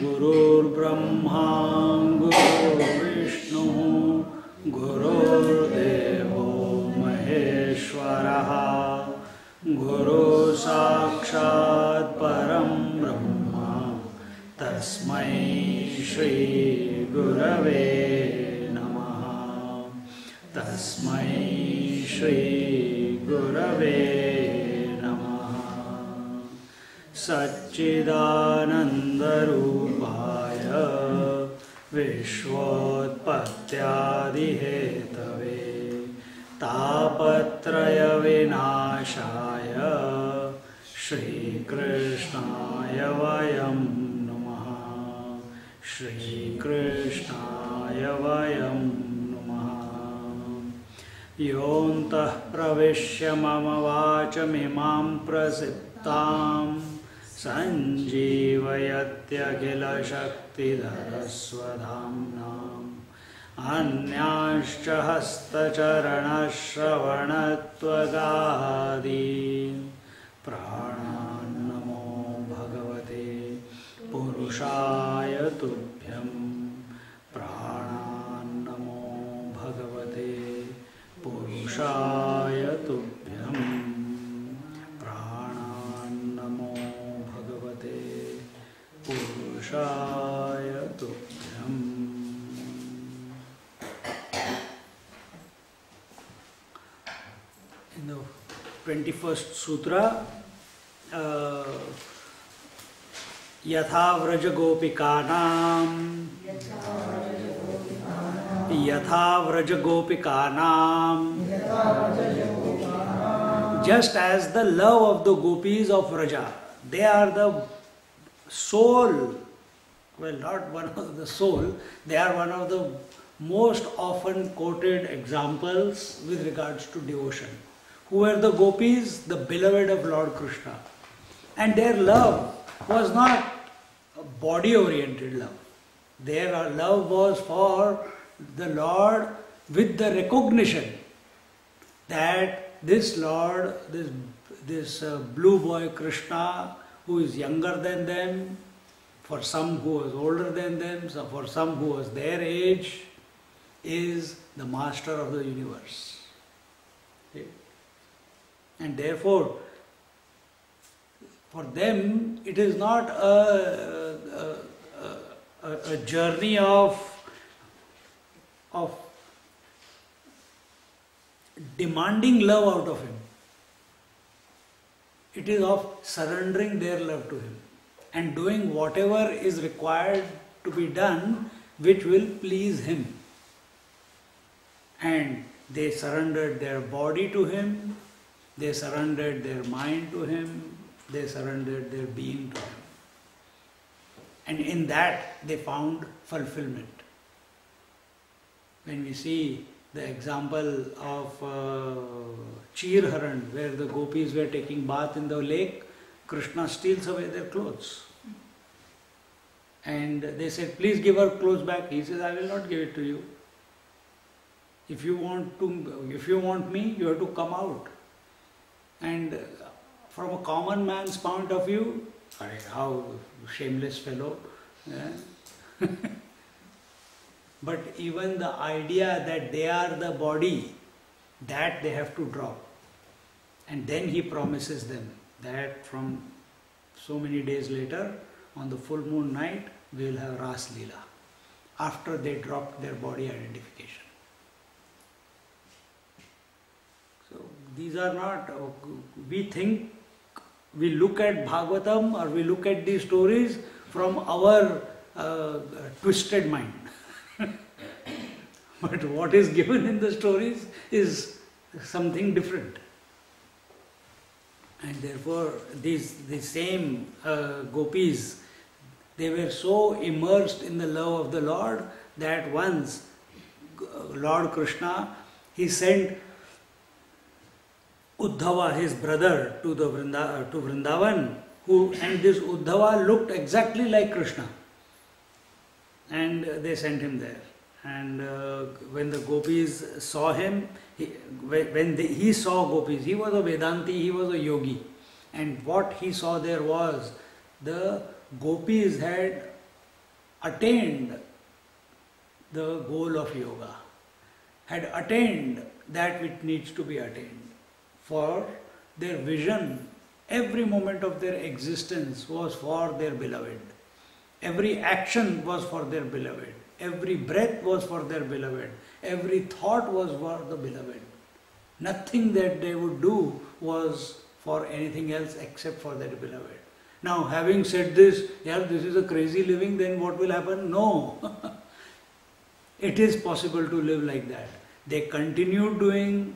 गुरुर्ब्रह्मा गुरुर्विष्णु गुरुर्देवो महेश्वरः गुरु साक्षात् परं ब्रह्म तस्मै श्री गुरवे नमः। तस्मै श्री गुरवे नमः। सच्चिदानन्दरूपाय विश्वोत्पत्त्यादिहेतवे तापत्रयविनाशाय श्रीकृष्णाय वयं नमः। श्रीकृष्णाय वयं नमः। योऽन्तः प्रविश्य मम वाचमिमां प्रसिप्तां सञ्जीवयत्यखिलशक्तिधरस्वधाम्नाम् अन्यांश्च हस्तचरणश्रवणत्वगादीन् प्राणान् नमो भगवते पुरुषाय तुभ्यं। प्राणान् नमो भगवते पुरुषाय तुभ्यं। प्राणान् नमो भगवते पुरुषाय तुभ्यं। In the 21st sutra, यथा Vraj गोपिकानां just as the love of the gopis of Vraja, they are the soul, well, not one of the soul, they are one of the most often quoted examples with regards to devotion. Who were the gopis? The beloved of Lord Krishna. And their love was not a body-oriented love. Their love was for the Lord with the recognition that this Lord, this blue boy Krishna, who is younger than them, for some who was older than them, so for some who was their age, is the master of the universe. Okay? And therefore, for them, it is not a journey of demanding love out of him. It is of surrendering their love to him and doing whatever is required to be done which will please him. And they surrendered their body to him, they surrendered their mind to him, they surrendered their being to him. And in that they found fulfillment. When we see the example of Chirharan, where the gopis were taking bath in the lake, Krishna steals away their clothes. And they said, please give our clothes back. He says, I will not give it to you. If you want me, you have to come out. And from a common man's point of view, how shameless fellow. Yeah? But even the idea that they are the body, that they have to drop. And then he promises them that from so many days later, on the full moon night, we will have Ras Leela, after they dropped their body identification. So these are not, we think, we look at Bhagavatam or we look at these stories from our twisted mind. But what is given in the stories is something different. And therefore these same gopis, they were so immersed in the love of the Lord that once Lord Krishna, he sent Uddhava, his brother, to Vrindavan, and this Uddhava looked exactly like Krishna, and they sent him there. And when the gopis saw him, he saw gopis, he was a Vedanti, he was a yogi, and what he saw there was the gopis had attained the goal of yoga, had attained that which needs to be attained. For their vision, every moment of their existence was for their beloved. Every action was for their beloved. Every breath was for their beloved. Every thought was for the beloved. Nothing that they would do was for anything else except for their beloved. Now, having said this, yeah, this is a crazy living, then what will happen? No. It is possible to live like that. They continued living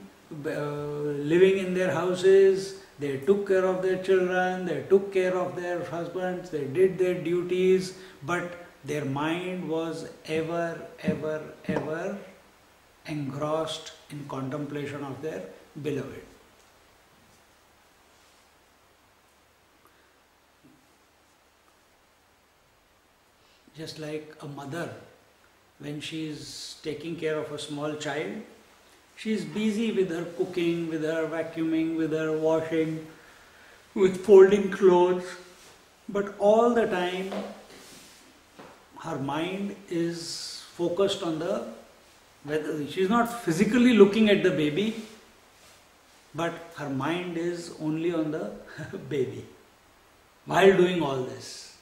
in their houses, they took care of their children, they took care of their husbands, they did their duties, but their mind was ever engrossed in contemplation of their beloved. Just like a mother, when she is taking care of a small child, she is busy with her cooking, with her vacuuming, with her washing, with folding clothes, but all the time her mind is focused on whether she is not physically looking at the baby, but her mind is only on the baby while doing all this.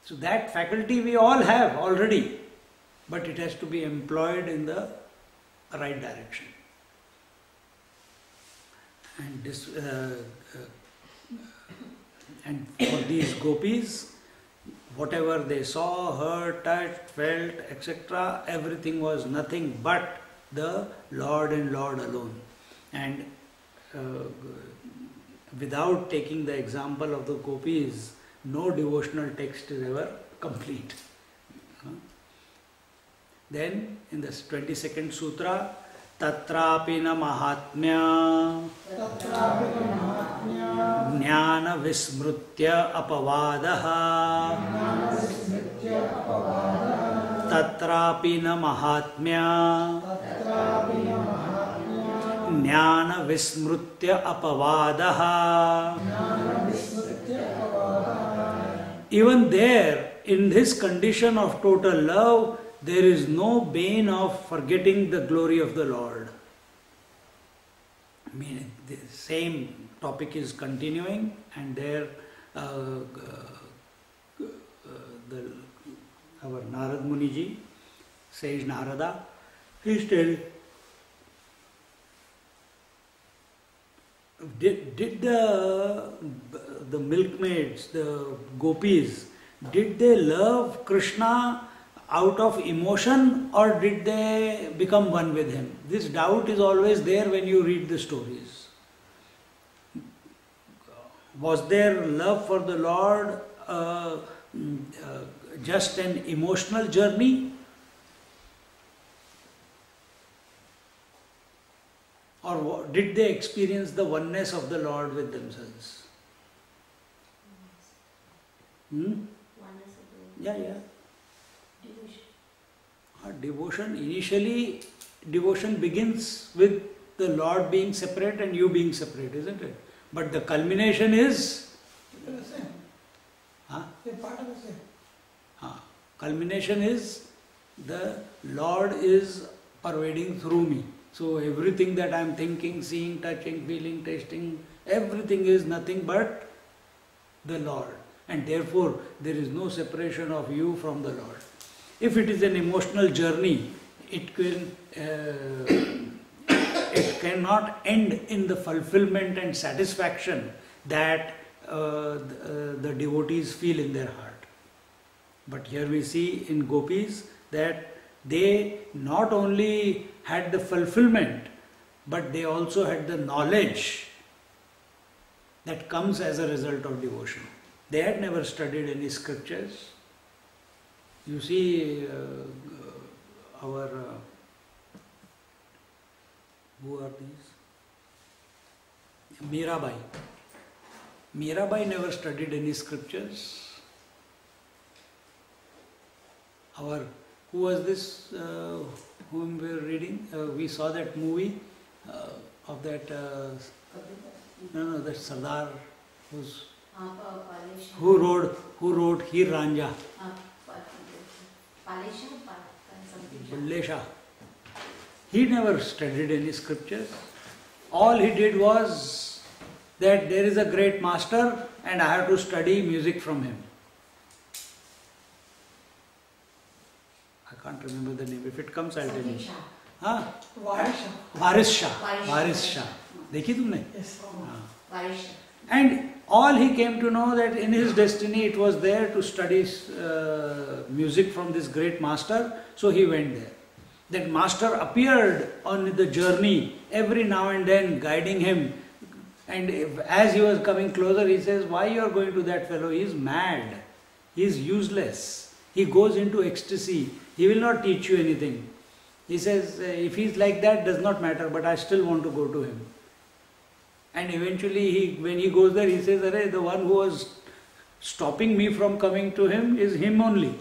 So that faculty we all have already, but it has to be employed in the right direction. And for these gopis, whatever they saw, heard, touched, felt, etc., everything was nothing but the Lord and Lord alone. And without taking the example of the gopis, no devotional text is ever complete. Then in the 22nd sutra, Tatrapi na mahatmya jnana vismrutya apavadaha. Tatrapi na mahatmya jnana vismrutya apavadaha. Even there, in this condition of total love, there is no bane of forgetting the glory of the Lord. I mean, the same topic is continuing, and there our Narad Muniji, Sage Narada, he is telling, did the milkmaids, the gopis, did they love Krishna out of emotion, or did they become one with him? This doubt is always there when you read the stories. Was their love for the Lord just an emotional journey? Or did they experience the oneness of the Lord with themselves? Yeah. Devotion, initially, devotion begins with the Lord being separate and you being separate, isn't it? But the culmination is... They're the same. They're part of the same. Culmination is the Lord is pervading through me. So everything that I am thinking, seeing, touching, feeling, tasting, everything is nothing but the Lord. And therefore, there is no separation of you from the Lord. If it is an emotional journey, it cannot end in the fulfillment and satisfaction that the devotees feel in their heart. But here we see in gopis that they not only had the fulfillment, but they also had the knowledge that comes as a result of devotion. They had never studied any scriptures. You see, our who are these? Mirabai. Mirabai never studied any scriptures. Who was this whom we were reading? We saw that movie of that, that Sardar who wrote Heer Ranja. Bulle Shah. He never studied any scriptures. All he did was that there is a great master and I have to study music from him. I can't remember the name. If it comes, I'll tell you. हाँ? Waris Shah. देखी तुमने? Yes. And all he came to know that in his destiny it was there to study music from this great master, so he went there. That master appeared on the journey every now and then, guiding him. And as he was coming closer, he says, "Why you are going to that fellow? He is mad. He is useless. He goes into ecstasy. He will not teach you anything." He says, "If he is like that, does not matter, but I still want to go to him." And eventually, when he goes there, he says, "Arey, the one who was stopping me from coming to him is him only."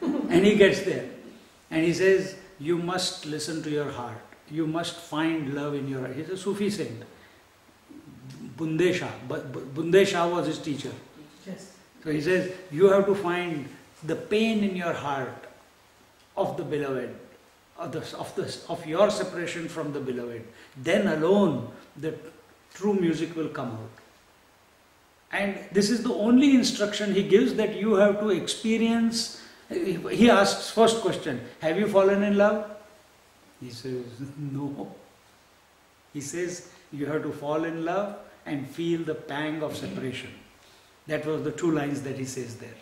And he gets there. And he says, "You must listen to your heart. You must find love in your heart." He's a Sufi saint. Bunde Shah was his teacher. Yes. So he says, you have to find the pain in your heart of the beloved, of your separation from the beloved. Then alone the true music will come out. And this is the only instruction he gives, that you have to experience. He asks first question, have you fallen in love? He says, no. He says, you have to fall in love and feel the pang of separation. That was the 2 lines that he says there.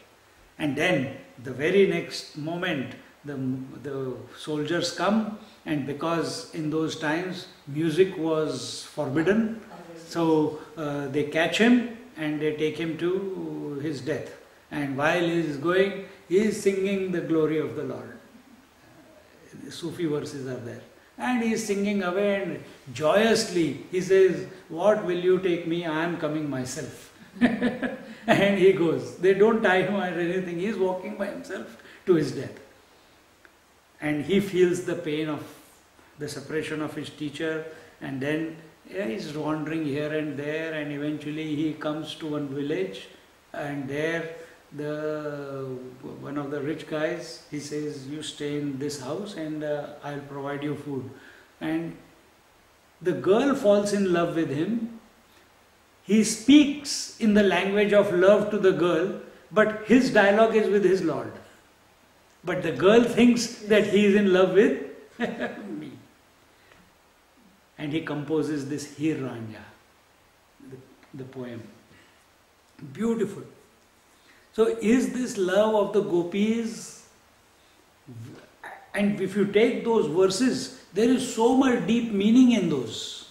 And then the very next moment, the soldiers come, and because in those times music was forbidden, so they catch him and they take him to his death. And while he is going, he is singing the glory of the Lord. Sufi verses are there. And he is singing away, and joyously he says, "What will you take me? I am coming myself." And he goes. They don't tie him or anything. He is walking by himself to his death. And he feels the pain of the separation of his teacher, and then he is wandering here and there, and eventually he comes to one village, and there one of the rich guys, he says, "You stay in this house and I'll provide you food." And the girl falls in love with him. He speaks in the language of love to the girl, but his dialogue is with his Lord. But the girl thinks that he is in love with me. And he composes this Heer Ranja, the poem. Beautiful. So is this love of the gopis, and if you take those verses, there is so much deep meaning in those.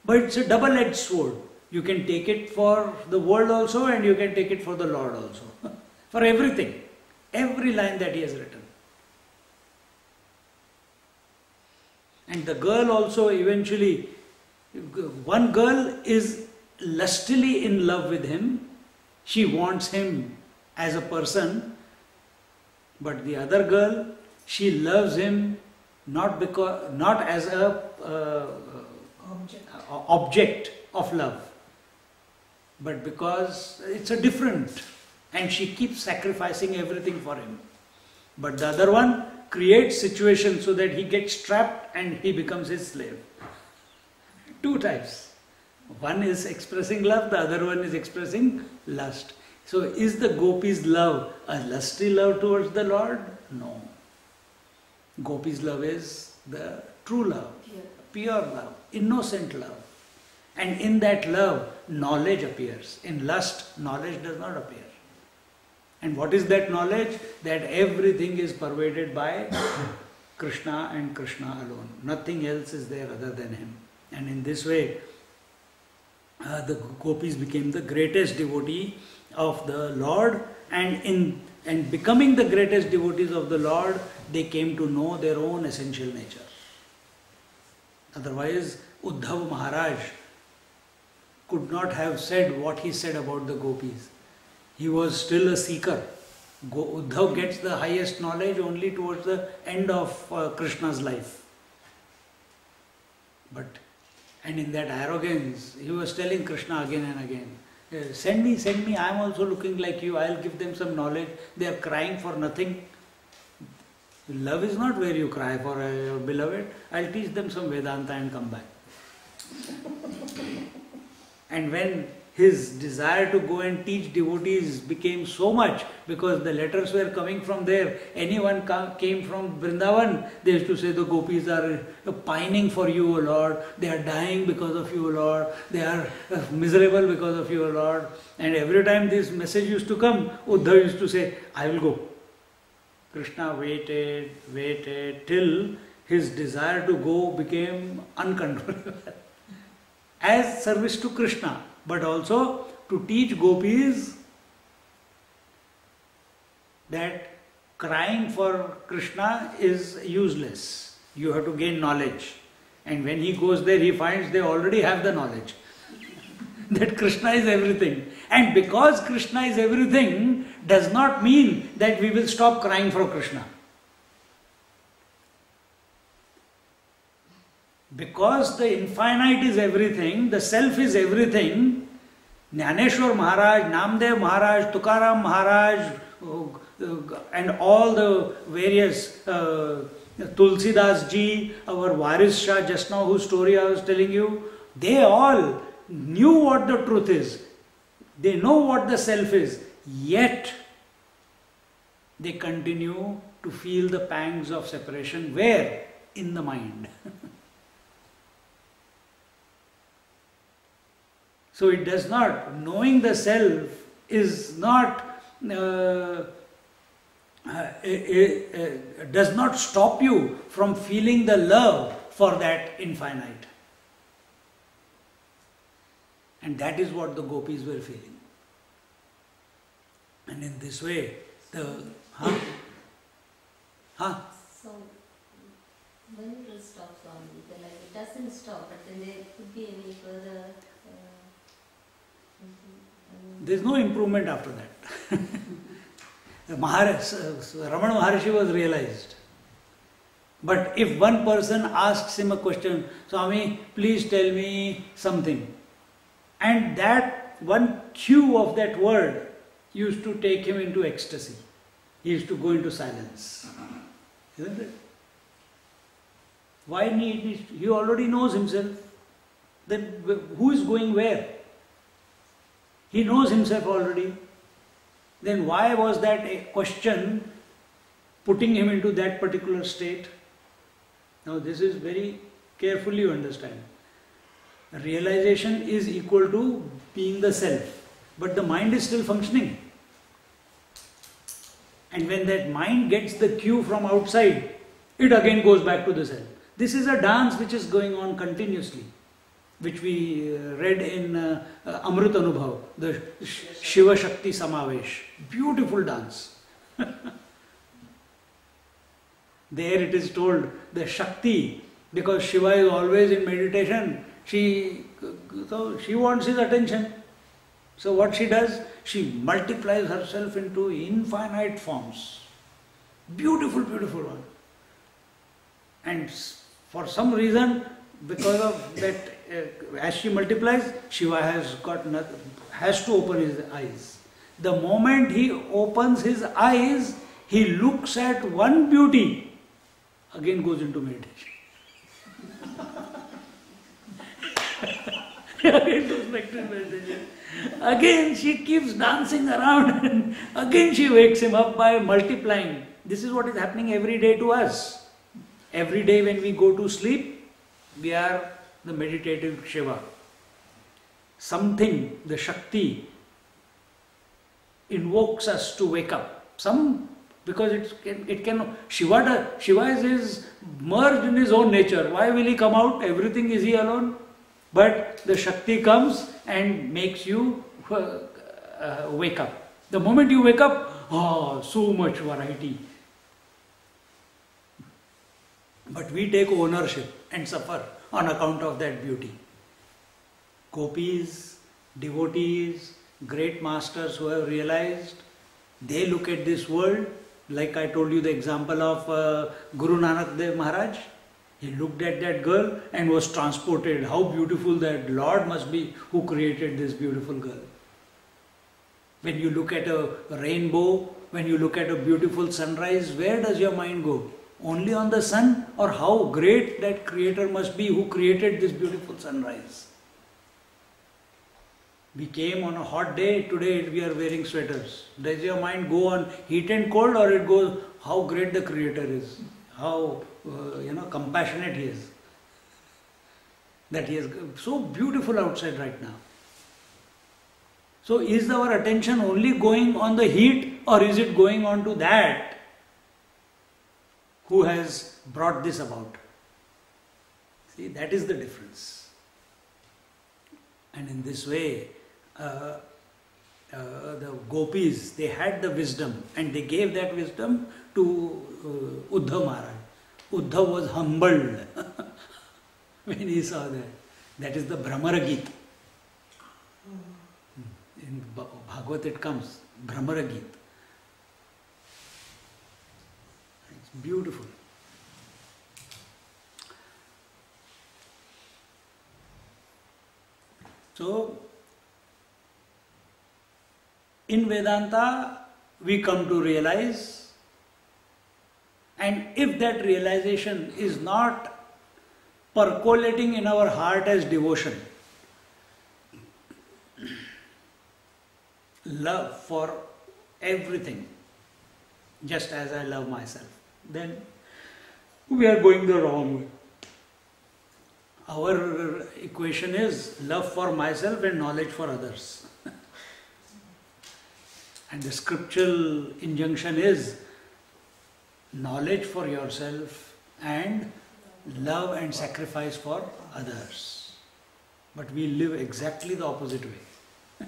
But it's a double-edged sword. You can take it for the world also, and you can take it for the Lord also. For everything. Every line that he has written. And the girl also eventually, one girl is lustily in love with him. She wants him as a person, but the other girl, she loves him not as a object of love, but because it's a different, and she keeps sacrificing everything for him. But the other one creates situations so that he gets trapped and he becomes his slave. 2 types. One is expressing love, the other one is expressing lust. So is the gopis' love a lusty love towards the Lord? No. Gopis' love is the true love, pure love, innocent love. And in that love, knowledge appears. In lust, knowledge does not appear. And what is that knowledge? That everything is pervaded by Krishna and Krishna alone. Nothing else is there other than him. And in this way, the gopis became the greatest devotee of the Lord, and becoming the greatest devotees of the Lord, they came to know their own essential nature. Otherwise, Uddhav Maharaj could not have said what he said about the gopis. He was still a seeker. Uddhav gets the highest knowledge only towards the end of Krishna's life. And in that arrogance, he was telling Krishna again and again, send me, I am also looking like you, I will give them some knowledge. They are crying for nothing. Love is not where you cry for your beloved. I will teach them some Vedanta and come back. And when his desire to go and teach devotees became so much, because the letters were coming from there, anyone came from Vrindavan, they used to say the gopis are pining for you, O Lord, they are dying because of you, O Lord, they are miserable because of you, O Lord. And every time this message used to come, Uddhav used to say, I will go. Krishna waited till his desire to go became uncontrollable. As service to Krishna, but also to teach gopis that crying for Krishna is useless. You have to gain knowledge. And when he goes there, he finds they already have the knowledge that Krishna is everything. And because Krishna is everything does not mean that we will stop crying for Krishna. Because the infinite is everything, the self is everything, Jnaneshwar Maharaj, Namdev Maharaj, Tukaram Maharaj, and all the various Tulsidas ji, our Waris Shah just now whose story I was telling you, they all knew what the truth is. They know what the self is, yet they continue to feel the pangs of separation. Where? In the mind. So it does not, knowing the self is not, does not stop you from feeling the love for that infinite. And that is what the gopis were feeling. And in this way, So when it will stop, Swami? Like it doesn't stop, but then there could be any further. there is no improvement after that. Ramana Maharshi was realized. But if one person asks him a question, Swami, please tell me something, and that one cue of that word used to take him into ecstasy. He used to go into silence. Isn't it? Why need he already knows himself. Then who is going where? He knows himself already. Then why was that a question putting him into that particular state? Now this is very carefully you understand. Realization is equal to being the self, but the mind is still functioning. And when that mind gets the cue from outside, it again goes back to the self. This is a dance which is going on continuously, which we read in Amrit Anubhav, the Shiva Shakti Samavesh. Beautiful dance. There it is told, the Shakti, because Shiva is always in meditation, she wants his attention. So what she does? She multiplies herself into infinite forms. Beautiful, beautiful one. And for some reason, because of that, as she multiplies, Shiva has to open his eyes. The moment he opens his eyes, he looks at one beauty, again goes into meditation. Again goes back to meditation. Again she keeps dancing around and again she wakes him up by multiplying. This is what is happening every day to us. Every day when we go to sleep, we are the meditative Shiva. Something, the Shakti, invokes us to wake up. Because it can, Shiva is merged in his own nature. Why will he come out? Everything is he alone? But the Shakti comes and makes you wake up. The moment you wake up, oh, so much variety. But we take ownership and suffer on account of that beauty. Gopis, devotees, great masters who have realized, they look at this world, like I told you the example of Guru Nanak Dev Maharaj. He looked at that girl and was transported. How beautiful that Lord must be who created this beautiful girl. When you look at a rainbow, when you look at a beautiful sunrise, where does your mind go? Only on the sun, or how great that creator must be who created this beautiful sunrise. We came on a hot day, today we are wearing sweaters. Does your mind go on heat and cold, or it goes how great the creator is, how compassionate he is, that he is so beautiful outside right now. So is our attention only going on the heat, or is it going on to that who has brought this about? See, that is the difference. And in this way, the gopis, they had the wisdom, and they gave that wisdom to Uddhav Maharaj. Uddhav was humbled when he saw that. That is the Brahmara Geet. In Bhagavad it comes, Brahmara Geet. It's beautiful. So, in Vedanta, we come to realize, and if that realization is not percolating in our heart as devotion, love for everything, just as I love myself, then we are going the wrong way. Our equation is love for myself and knowledge for others. And the scriptural injunction is knowledge for yourself and love and sacrifice for others. But we live exactly the opposite way.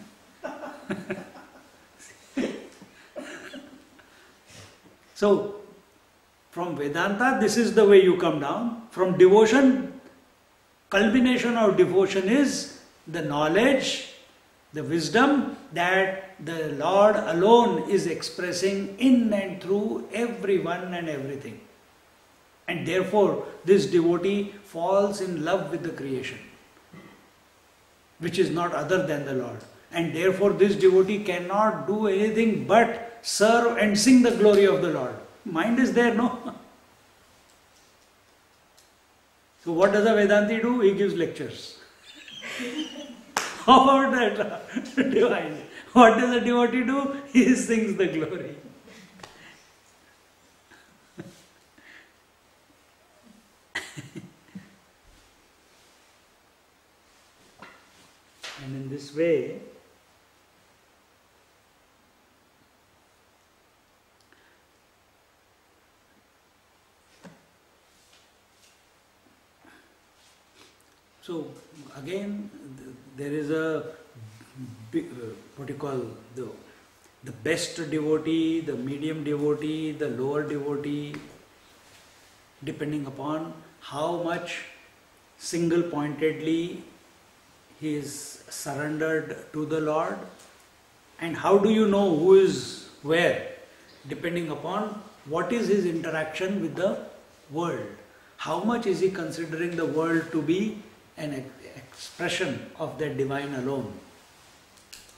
So, from Vedanta, this is the way you come down. From devotion, culmination of devotion is the knowledge, the wisdom that the Lord alone is expressing in and through everyone and everything. And therefore, this devotee falls in love with the creation, which is not other than the Lord. And therefore, this devotee cannot do anything but serve and sing the glory of the Lord. Mind is there, no? So what does a Vedanti do? He gives lectures. How about that divine? What does a devotee do? He sings the glory. And in this way, so again, there is a what you call the best devotee, the medium devotee, the lower devotee, depending upon how much single-pointedly he is surrendered to the Lord. And how do you know who is where? Depending upon what is his interaction with the world. How much is he considering the world to be an expression of that divine alone?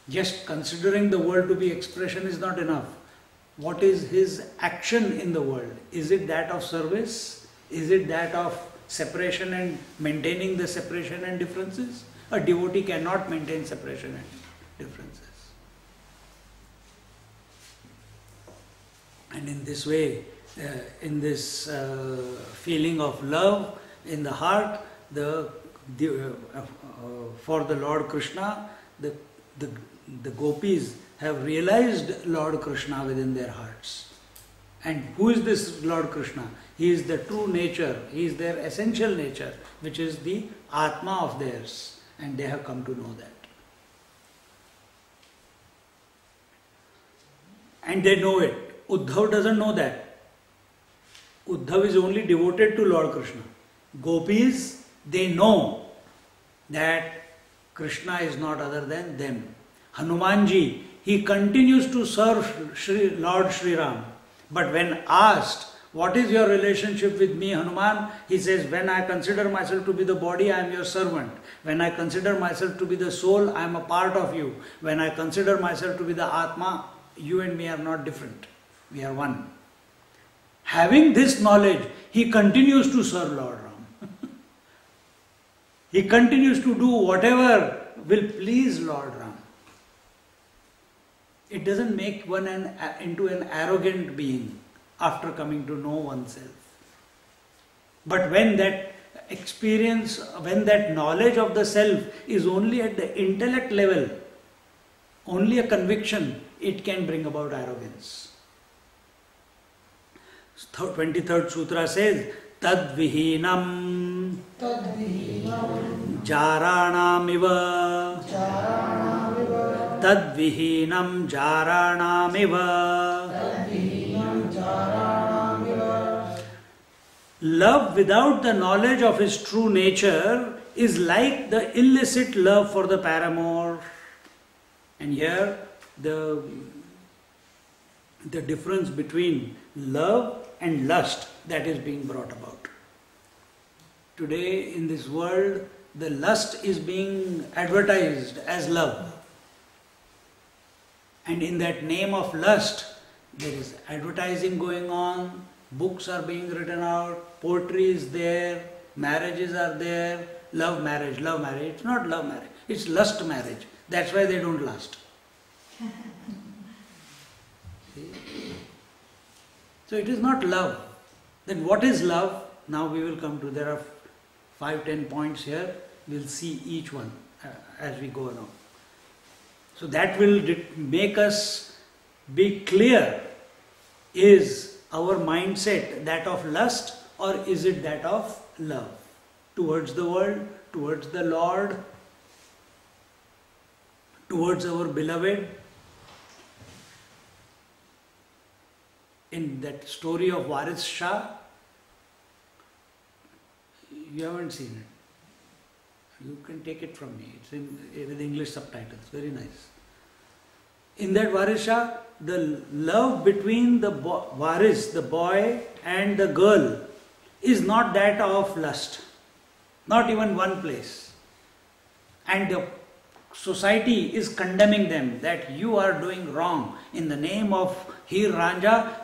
Just considering the world to be expression is not enough. What is his action in the world? Is it that of service? Is it that of separation and maintaining the separation and differences? A devotee cannot maintain separation and differences. And in this way, in this feeling of love in the heart, for the Lord Krishna, the gopis have realized Lord Krishna within their hearts. And who is this Lord Krishna? He is the true nature, He is their essential nature, which is the Atma of theirs, and they have come to know that. And they know it. Uddhav doesn't know that. Uddhav is only devoted to Lord Krishna. Gopis, they know that Krishna is not other than them. Hanumanji, he continues to serve Lord Sri Ram. But when asked, what is your relationship with me, Hanuman? He says, when I consider myself to be the body, I am your servant. When I consider myself to be the soul, I am a part of you. When I consider myself to be the Atma, you and me are not different. We are one. Having this knowledge, he continues to serve Lord Ram. He continues to do whatever will please Lord Ram. It doesn't make one into an arrogant being after coming to know oneself. But when that experience, when that knowledge of the self is only at the intellect level, only a conviction, it can bring about arrogance. 23rd Sutra says, Tad vihinam jaranamiva Tad vihinam jaranamiva. Love without the knowledge of his true nature is like the illicit love for the paramour. And here the difference between love and lust that is being brought about. Today in this world, the lust is being advertised as love. And in that name of lust, there is advertising going on, books are being written out, poetry is there, marriages are there, love marriage. It's not love marriage, it's lust marriage. That's why they don't last. See? So it is not love. Then what is love? Now we will come to, there are 5-10 points here. We'll see each one as we go along. So that will make us be clear. Is our mindset that of lust, or is it that of love? Towards the world, towards the Lord, towards our beloved. In that story of Waris Shah, you haven't seen it. You can take it from me. It's with English subtitles. Very nice. In that Waris Shah, the love between the Waris, the boy, and the girl is not that of lust. Not even one place. And the society is condemning them that you are doing wrong. In the name of Heer Ranja,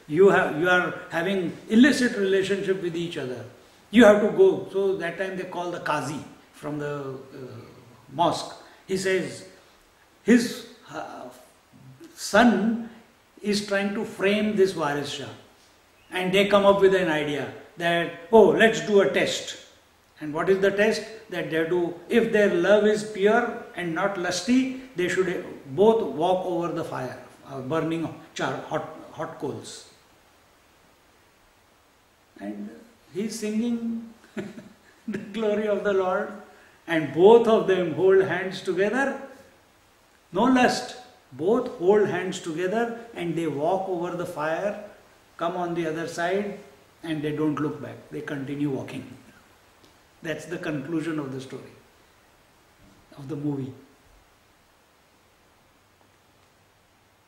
you are having illicit relationship with each other. You have to go. So that time they call the Qazi from the mosque. He says his son is trying to frame this Waris Shah. And they come up with an idea that, oh, let's do a test. And what is the test? That they do, if their love is pure and not lusty, they should both walk over the fire, burning hot coals. And he's singing the glory of the Lord, and both of them hold hands together. No lust. Both hold hands together and they walk over the fire, come on the other side, and they don't look back. They continue walking. That's the conclusion of the story, of the movie.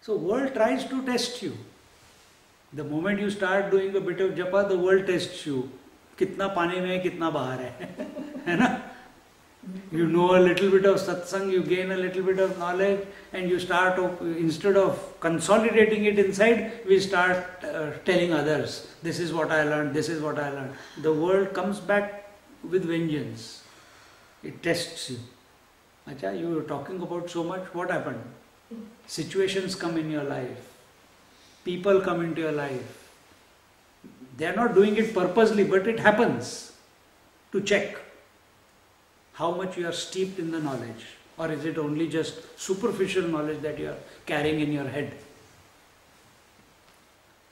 So world tries to test you. The moment you start doing a bit of japa, the world tests you. Kitna pani mein hai, kitna bahar hai. Hai na? You know a little bit of satsang, you gain a little bit of knowledge, and you start, instead of consolidating it inside, we start telling others, this is what I learned, this is what I learned. The world comes back with vengeance. It tests you. Acha, you were talking about so much, what happened? Situations come in your life. People come into your life. They are not doing it purposely, but it happens to check how much you are steeped in the knowledge, or is it only just superficial knowledge that you are carrying in your head.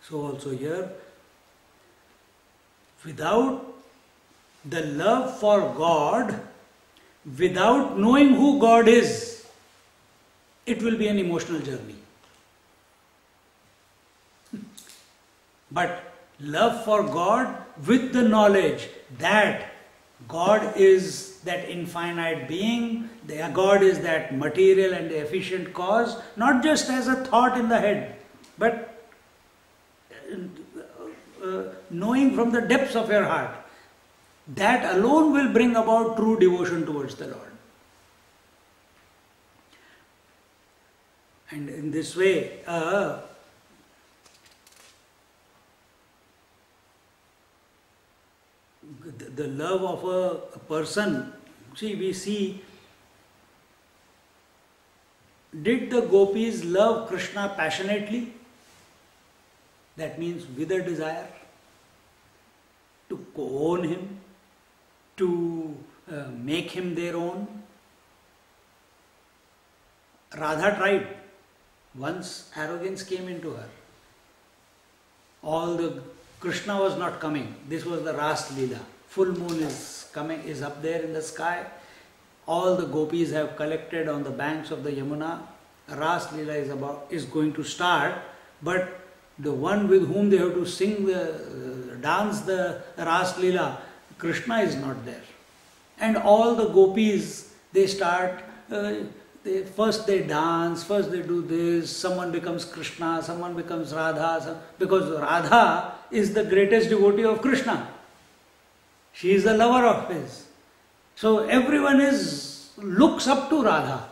So also here, without the love for God, without knowing who God is, it will be an emotional journey. But love for God with the knowledge that God is that infinite being, God is that material and efficient cause, not just as a thought in the head, but knowing from the depths of your heart, that alone will bring about true devotion towards the Lord. And in this way, the love of a person, see, we see, did the gopis love Krishna passionately? That means with a desire to own him, to make him their own. Radha tried. Once arrogance came into her. Krishna was not coming. This was the Ras Leela. Full moon is coming, is up there in the sky. All the gopis have collected on the banks of the Yamuna. Ras Leela is going to start, but the one with whom they have to sing dance the Ras Leela, Krishna is not there. And all the gopis, they start, first they dance, first they do this, someone becomes Krishna, someone becomes Radha, because Radha is the greatest devotee of Krishna. She is the lover of his. So everyone looks up to Radha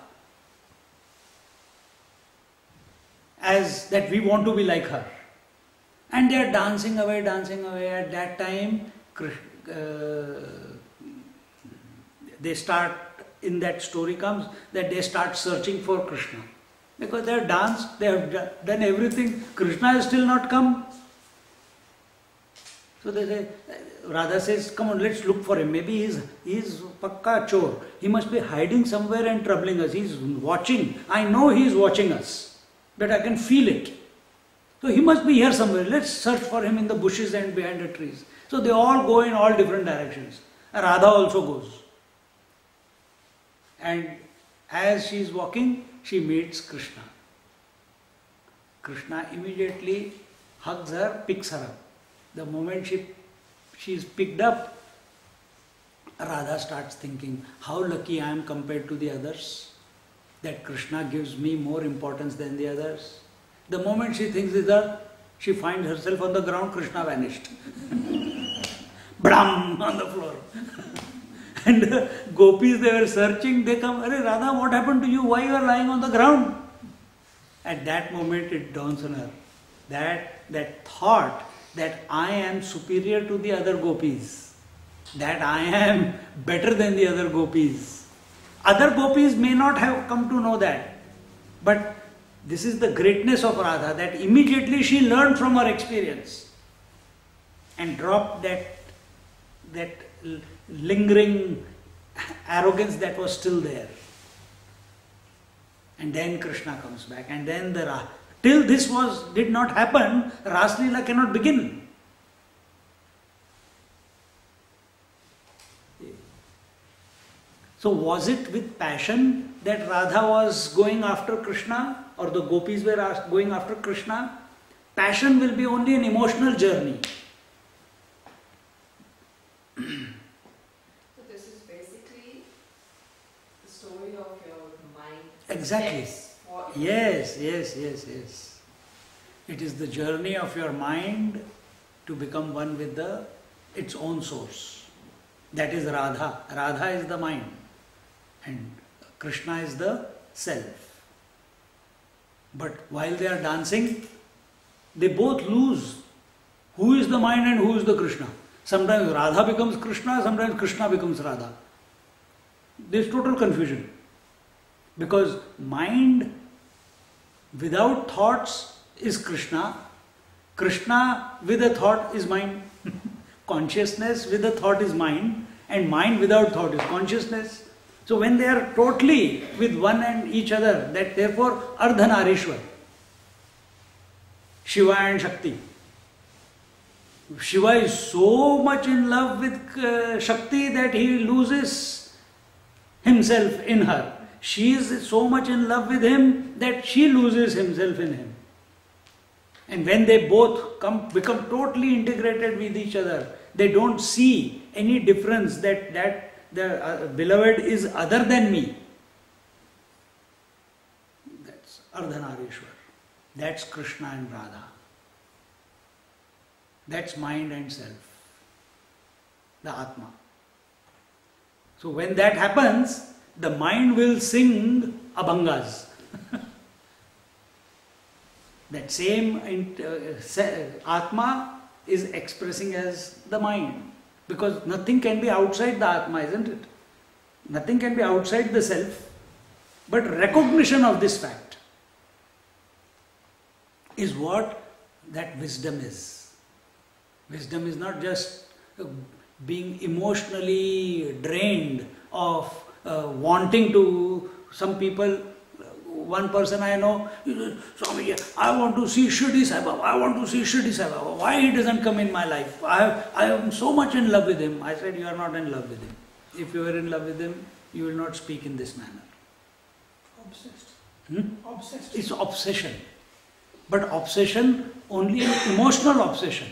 as that we want to be like her. And they are dancing away. At that time, they start, in that story comes, that they start searching for Krishna. Because they have danced, they have done everything, Krishna has still not come. So they say, Radha says, come on, let's look for him. Maybe he's pakka chor. He must be hiding somewhere and troubling us. He's watching. I know he's watching us, but I can feel it. So he must be here somewhere. Let's search for him in the bushes and behind the trees. So they all go in all different directions. Radha also goes. And as she is walking, she meets Krishna. Krishna immediately hugs her, picks her up. The moment she is picked up, Radha starts thinking, how lucky I am compared to the others, that Krishna gives me more importance than the others. The moment she thinks that, she finds herself on the ground, Krishna vanished. Blam, on the floor. And the gopis, they were searching, they come, Arey Radha, what happened to you? Why you are lying on the ground? At that moment it dawns on her, that thought that I am superior to the other gopis, that I am better than the other gopis. Other gopis may not have come to know that, but this is the greatness of Radha, that immediately she learned from her experience and dropped that lingering arrogance that was still there. And then Krishna comes back, and then till this did not happen, Ras Leela cannot begin. So was it with passion that Radha was going after Krishna, or the gopis were going after Krishna? Passion will be only an emotional journey. So this is basically the story of your mind. Exactly. Yes. It is the journey of your mind to become one with its own source. That is Radha. Radha is the mind and Krishna is the self. But while they are dancing, they both lose who is the mind and who is the Krishna. Sometimes Radha becomes Krishna, sometimes Krishna becomes Radha. There is total confusion. Because mind without thoughts is Krishna. Krishna with a thought is mind. Consciousness with a thought is mind. And mind without thought is consciousness. So when they are totally with one and each other, that therefore Ardhanarishwar, Shiva and Shakti, Shiva is so much in love with Shakti that he loses himself in her. She is so much in love with him that she loses himself in him. And when they both become totally integrated with each other, they don't see any difference that the beloved is other than me. That's Ardhanarishwar. That's Krishna and Radha. That's mind and self, the Atma. So when that happens, the mind will sing Abhangas. That same Atma is expressing as the mind. Because nothing can be outside the Atma, isn't it? Nothing can be outside the self. But recognition of this fact is what that wisdom is. Wisdom is not just being emotionally drained of wanting to. Some people, one person I know, Swami, I want to see Shirdi Sai Baba, I want to see Shirdi Sai Baba. Why he doesn't come in my life? I am so much in love with him. I said, you are not in love with him. If you are in love with him, you will not speak in this manner. Obsessed. Obsessed. It's obsession. But obsession, only an emotional obsession.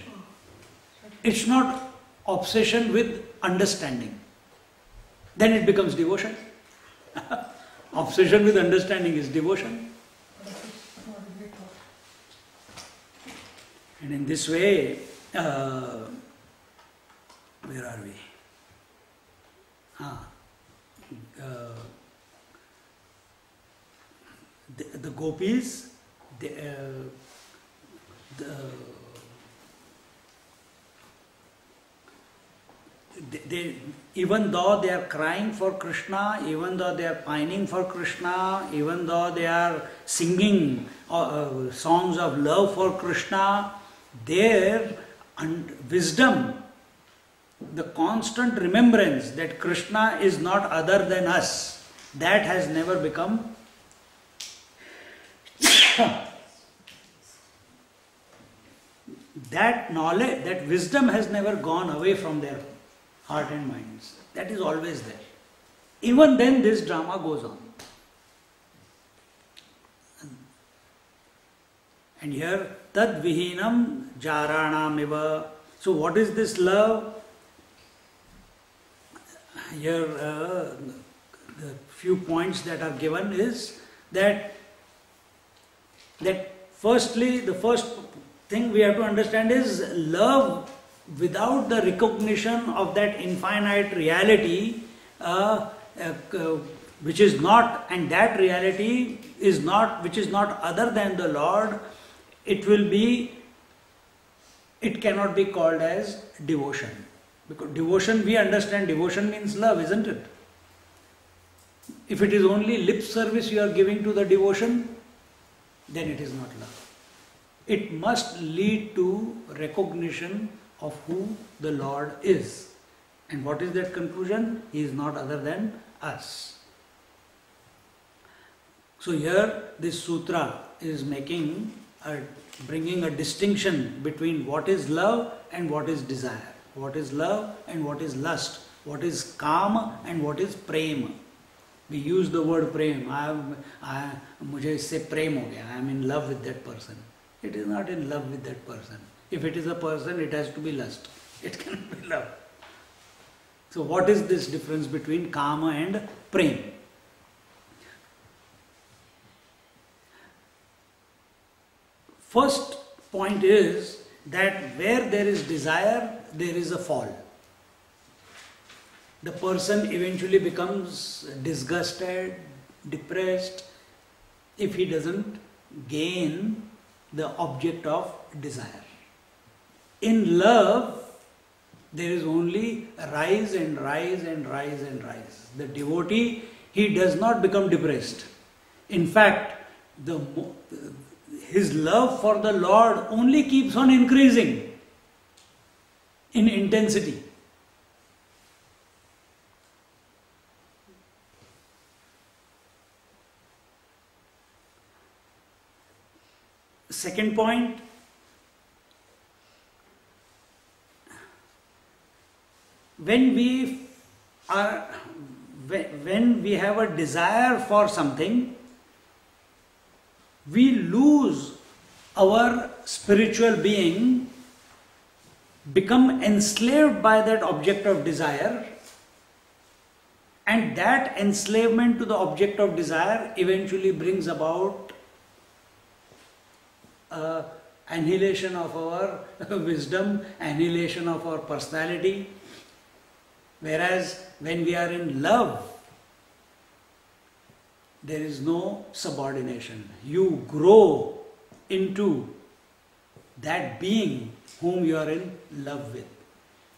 It's not obsession with understanding. Then it becomes devotion. Obsession with understanding is devotion. And in this way, where are we? The gopis, they, even though they are crying for Krishna, even though they are pining for Krishna, even though they are singing songs of love for Krishna, their wisdom, the constant remembrance that Krishna is not other than us, that has never become that knowledge, that wisdom has never gone away from their heart and minds. That is always there. Even then this drama goes on. And here, tad vihinam jaranam eva. So what is this love? Here the few points that are given is that firstly, the first thing we have to understand is love without the recognition of that infinite reality, which is not, and that reality is not, which is not other than the Lord, it cannot be called as devotion. Because devotion, we understand devotion means love, isn't it? If it is only lip service you are giving to the devotion, then it is not love. It must lead to recognition of who the Lord is. And what is that conclusion? He is not other than us. So here this sutra is bringing a distinction between what is love and what is desire. What is love and what is lust. What is kama and what is prema. We use the word prem. Mujhe isse prem ho gaya. I am in love with that person. It is not in love with that person. If it is a person, it has to be lust. It cannot be love. So what is this difference between kama and prem? First point is that where there is desire, there is a fall. The person eventually becomes disgusted, depressed, if he doesn't gain the object of desire. In love, there is only rise and rise and rise and rise. The devotee, he does not become depressed. In fact, his love for the Lord only keeps on increasing in intensity. Second point, when we are, when we have a desire for something, we lose our spiritual being, become enslaved by that object of desire, and that enslavement to the object of desire eventually brings about annihilation of our wisdom, annihilation of our personality. Whereas when we are in love, there is no subordination. You grow into that being whom you are in love with.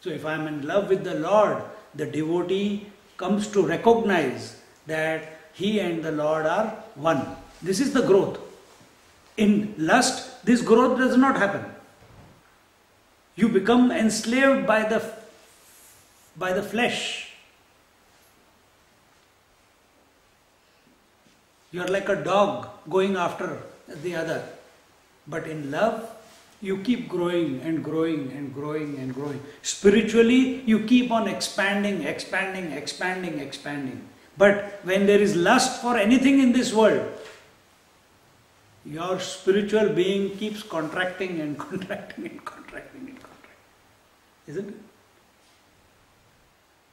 So if I am in love with the Lord, the devotee comes to recognize that he and the Lord are one. This is the growth. In lust, this growth does not happen. You become enslaved by the flesh. You are like a dog going after the other. But in love, you keep growing and growing and growing and growing. Spiritually, you keep on expanding, expanding, expanding, expanding. But when there is lust for anything in this world, your spiritual being keeps contracting and contracting and contracting and contracting. Isn't it?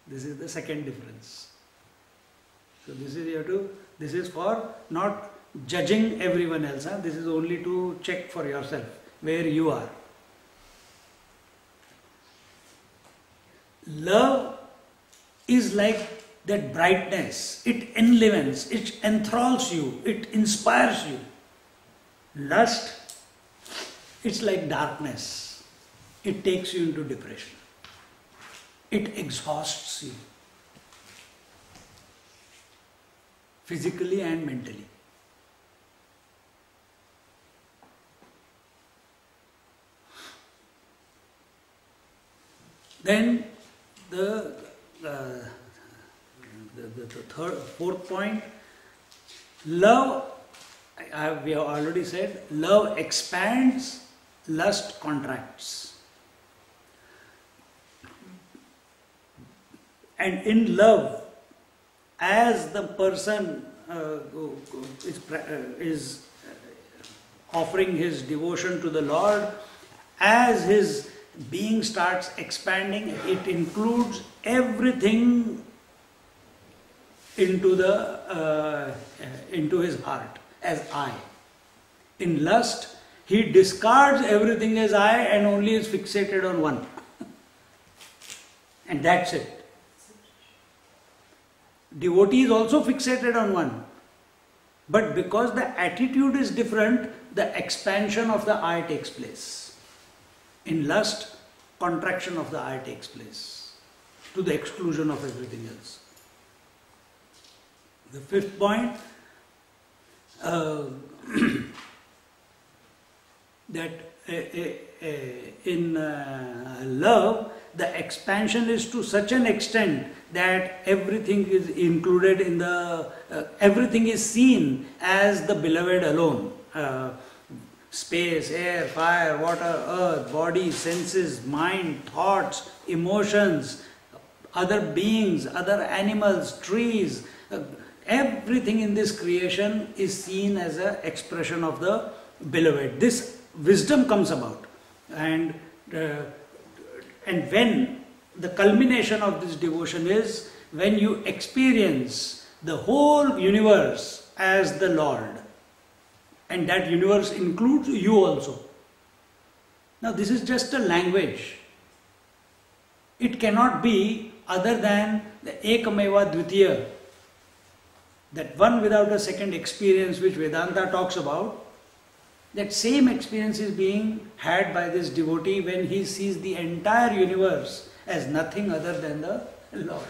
This is the second difference. So this is for not judging everyone else. This is only to check for yourself where you are. Love is like that brightness. It enlivens, it enthralls you, it inspires you. Lust, it's like darkness. It takes you into depression. It exhausts you, physically and mentally. Then the fourth point, love, we have already said, love expands, lust contracts. And in love, as the person is offering his devotion to the Lord, as his being starts expanding, it includes everything into his heart as I. In lust, he discards everything as I and only is fixated on one. And that's it. Devotee is also fixated on one. But because the attitude is different, the expansion of the I takes place. In lust, contraction of the I takes place to the exclusion of everything else. The fifth point, that in love, the expansion is to such an extent that everything is included in everything is seen as the beloved alone. Space, air, fire, water, earth, body, senses, mind, thoughts, emotions, other beings, other animals, trees, everything in this creation is seen as an expression of the beloved. This wisdom comes about, and when the culmination of this devotion is when you experience the whole universe as the Lord, and that universe includes you also. Now this is just a language. It cannot be other than the Ekameva Dvitiya, that one without a second experience which Vedanta talks about. That same experience is being had by this devotee when he sees the entire universe as nothing other than the Lord.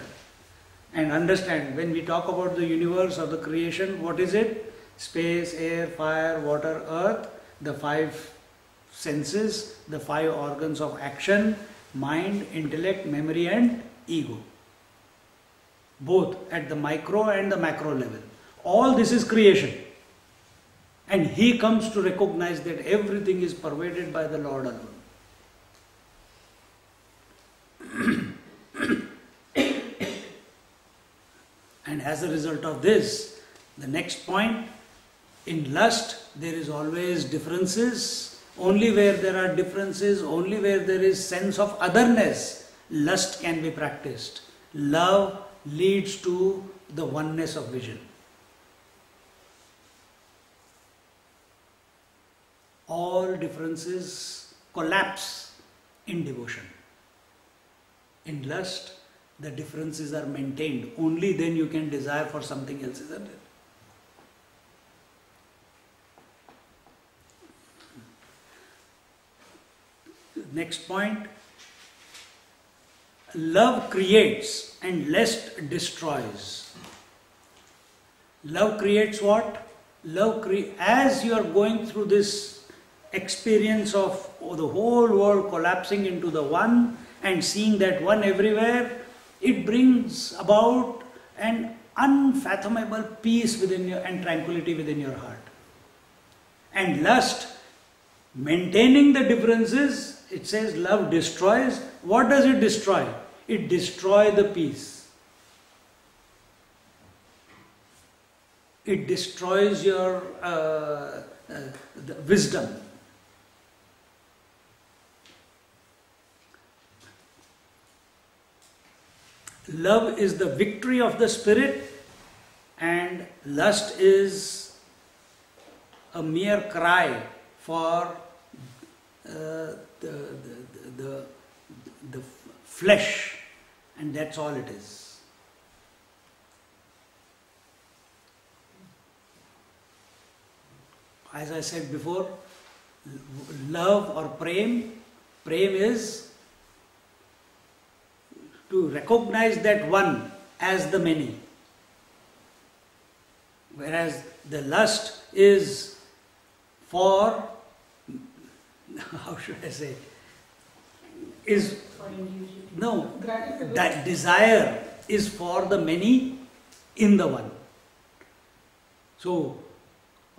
And understand, when we talk about the universe or the creation, what is it? Space, air, fire, water, earth, the five senses, the five organs of action, mind, intellect, memory and ego. Both at the micro and the macro level. All this is creation. And he comes to recognize that everything is pervaded by the Lord alone. And as a result of this, the next point, in lust there is always differences. Only where there are differences, only where there is sense of otherness, lust can be practiced. Love leads to the oneness of vision. All differences collapse in devotion. In lust, the differences are maintained. Only then you can desire for something else, isn't it? Next point. Love creates and lust destroys. Love creates what? As you are going through this experience of the whole world collapsing into the one and seeing that one everywhere, it brings about an unfathomable peace within you and tranquility within your heart. And lust, maintaining the differences, it says love destroys. What does it destroy? It destroys the peace. It destroys your the wisdom. Love is the victory of the spirit, and lust is a mere cry for the flesh, and that's all it is. As I said before, love or prem is to recognize that one as the many, whereas the lust is for, how should I say, is For individual. no, Gratification. that desire is for the many in the one. So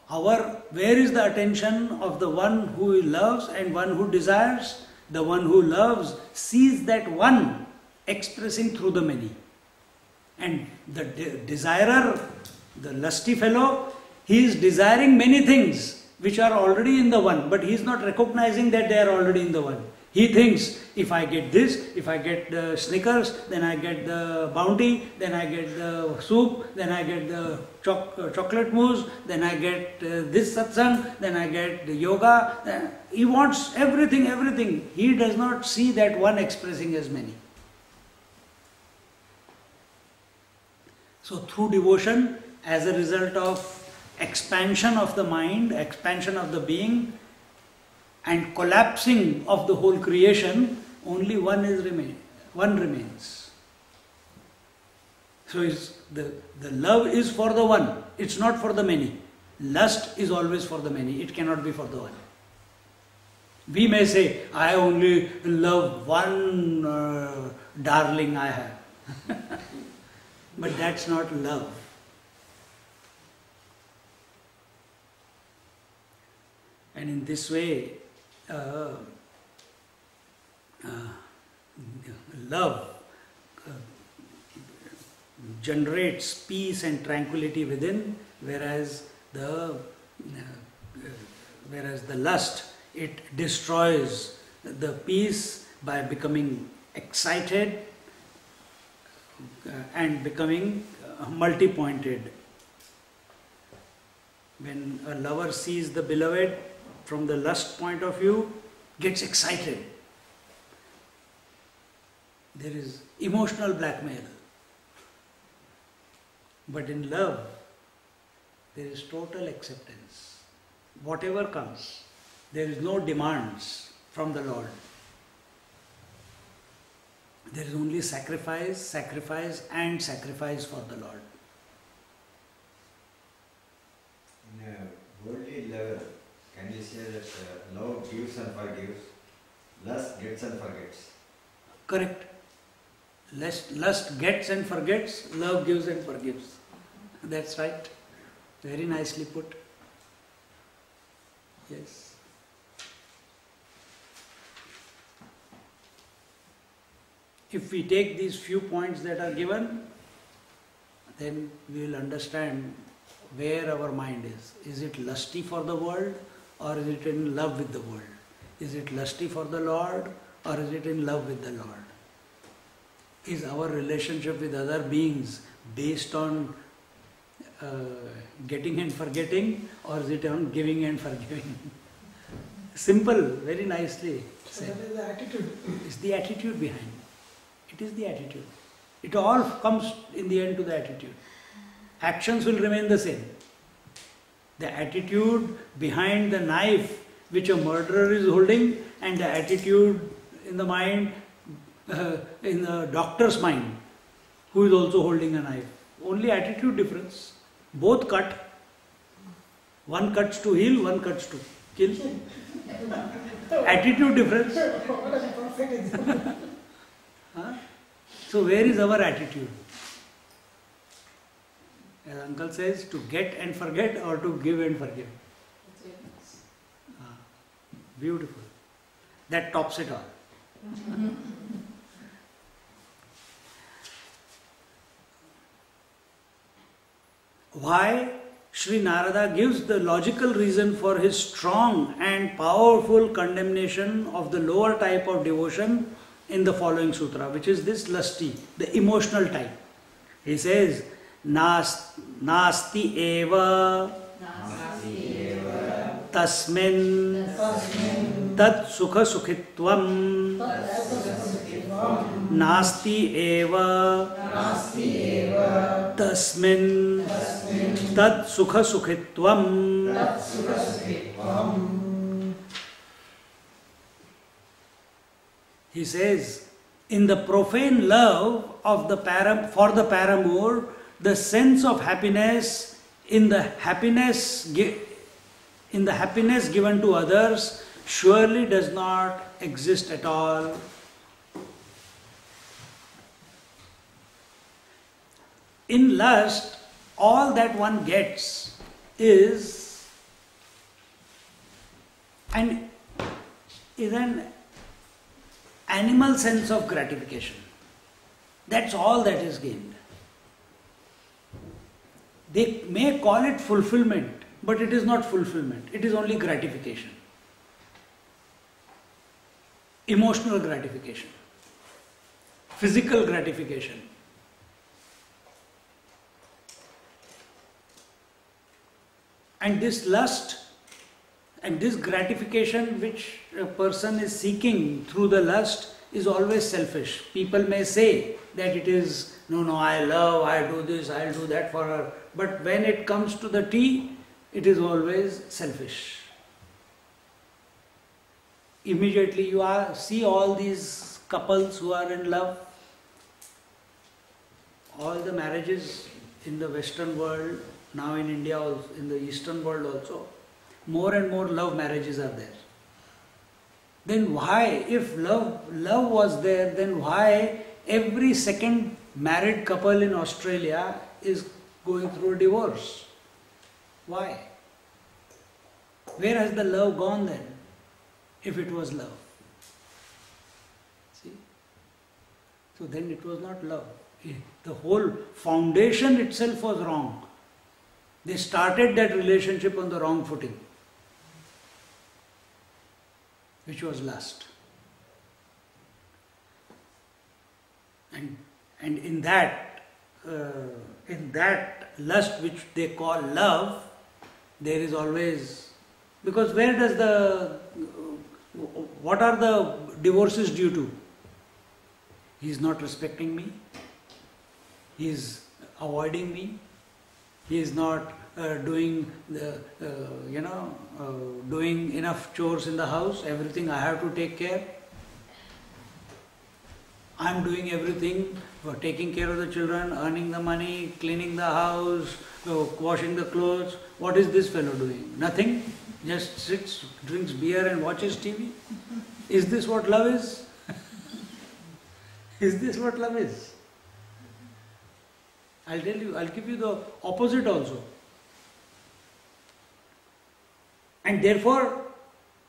where is the attention of the one who loves and one who desires? The one who loves sees that one expressing through the many. And the desirer, the lusty fellow, he is desiring many things which are already in the one, but he is not recognizing that they are already in the one. He thinks, if I get this, if I get the Snickers, then I get the Bounty, then I get the soup, then I get the chocolate mousse, then I get this satsang, then I get the yoga. He wants everything, everything. He does not see that one expressing as many. So through devotion, as a result of expansion of the mind, expansion of the being, and collapsing of the whole creation, only one remains. So the love is for the one, it's not for the many. Lust is always for the many, it cannot be for the one. We may say, I only love one darling I have. But that's not love. And in this way, love generates peace and tranquility within, whereas the lust, it destroys the peace by becoming excited and becoming multi-pointed. When a lover sees the beloved from the lust point of view, gets excited. There is emotional blackmail. But in love, there is total acceptance. Whatever comes, there is no demands from the Lord. There is only sacrifice, sacrifice and sacrifice for the Lord. In a worldly level, can you say that love gives and forgives, lust gets and forgets? Correct. Lust gets and forgets, love gives and forgives. That's right. Very nicely put. Yes. If we take these few points that are given, then we will understand where our mind is. Is it lusty for the world or is it in love with the world? Is it lusty for the Lord or is it in love with the Lord? Is our relationship with other beings based on getting and forgetting, or is it on giving and forgiving? Simple, very nicely So said. that is the attitude. It's the attitude behind. It is the attitude. It all comes in the end to the attitude. Actions will remain the same. The attitude behind the knife which a murderer is holding and the attitude in the mind, in the doctor's mind, who is also holding a knife. Only attitude difference. Both cut. One cuts to heal, one cuts to kill. Attitude difference. What a perfect example. Huh? So where is our attitude? As uncle says, to get and forget or to give and forgive. It's very nice. Ah, beautiful. That tops it all. Why Sri Narada gives the logical reason for his strong and powerful condemnation of the lower type of devotion in the following sutra, which is this lusty, the emotional type. He says, Nasti eva tasmin tat sukha sukhitvam Nasti eva tasmin tat sukha sukhitvam. He says, in the profane love of the for the paramour, the sense of happiness in the happiness given to others surely does not exist at all. In lust, all that one gets is an animal sense of gratification. That's all that is gained. They may call it fulfillment, but it is not fulfillment. It is only gratification. Emotional gratification. Physical gratification. And this lust and this gratification which a person is seeking through the lust is always selfish. People may say that it is, no, I love, I do this, I'll do that for her. But when it comes to the tea, it is always selfish. Immediately you see all these couples who are in love, all the marriages in the Western world, now in India, also, in the Eastern world also, more and more love marriages are there. Then why, if love was there, then why every second married couple in Australia is going through a divorce? Why? Where has the love gone then, if it was love? See? So then it was not love. The whole foundation itself was wrong. They started that relationship on the wrong footing, which was lust. And in that lust which they call love, there is always, because what are the divorces due to? He is not respecting me, he is avoiding me, he is not doing doing enough chores in the house, everything I have to take care. I am doing everything, taking care of the children, earning the money, cleaning the house, washing the clothes. What is this fellow doing? Nothing. Just sits, drinks beer and watches TV. Is this what love is? Is this what love is? I'll tell you, I'll give you the opposite also. And therefore,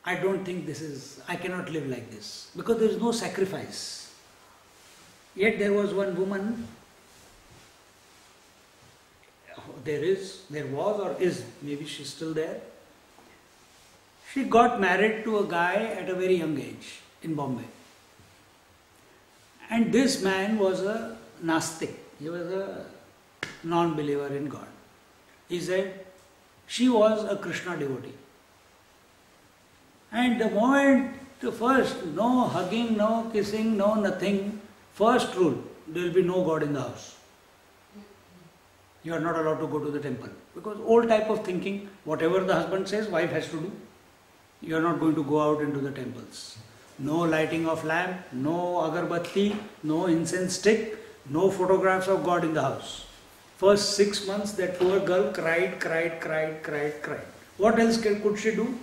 I don't think I cannot live like this, because there is no sacrifice. Yet there was one woman there was or is, maybe she's still there. She got married to a guy at a very young age in Bombay. And this man was a Nastik. He was a non-believer in God. He said she was a Krishna devotee. And the moment, the first, no hugging, no kissing, no nothing. First rule, there will be no God in the house. You are not allowed to go to the temple. Because old type of thinking, whatever the husband says, wife has to do. You are not going to go out into the temples. No lighting of lamp, no agarbatti, no incense stick, no photographs of God in the house. First 6 months, that poor girl cried. What else could she do?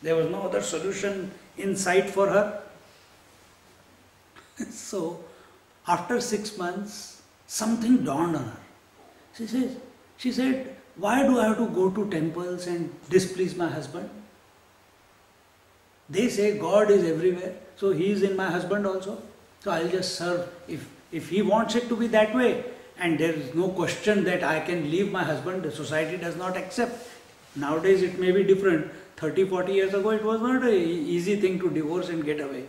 There was no other solution in sight for her. So, after 6 months, something dawned on her. She said, why do I have to go to temples and displease my husband? They say God is everywhere, so He is in my husband also. So I'll just serve. If He wants it to be that way, and there is no question that I can leave my husband, the society does not accept. Nowadays it may be different. 30, 40 years ago it was not an easy thing to divorce and get away.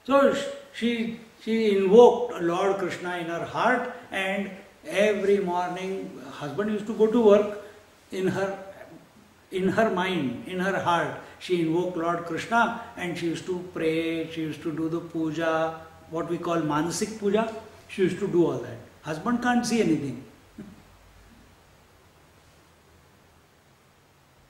So she invoked Lord Krishna in her heart, and every morning husband used to go to work. In her mind, in her heart, she invoked Lord Krishna and she used to pray, she used to do the puja, what we call manasik puja. She used to do all that. Husband can't see anything.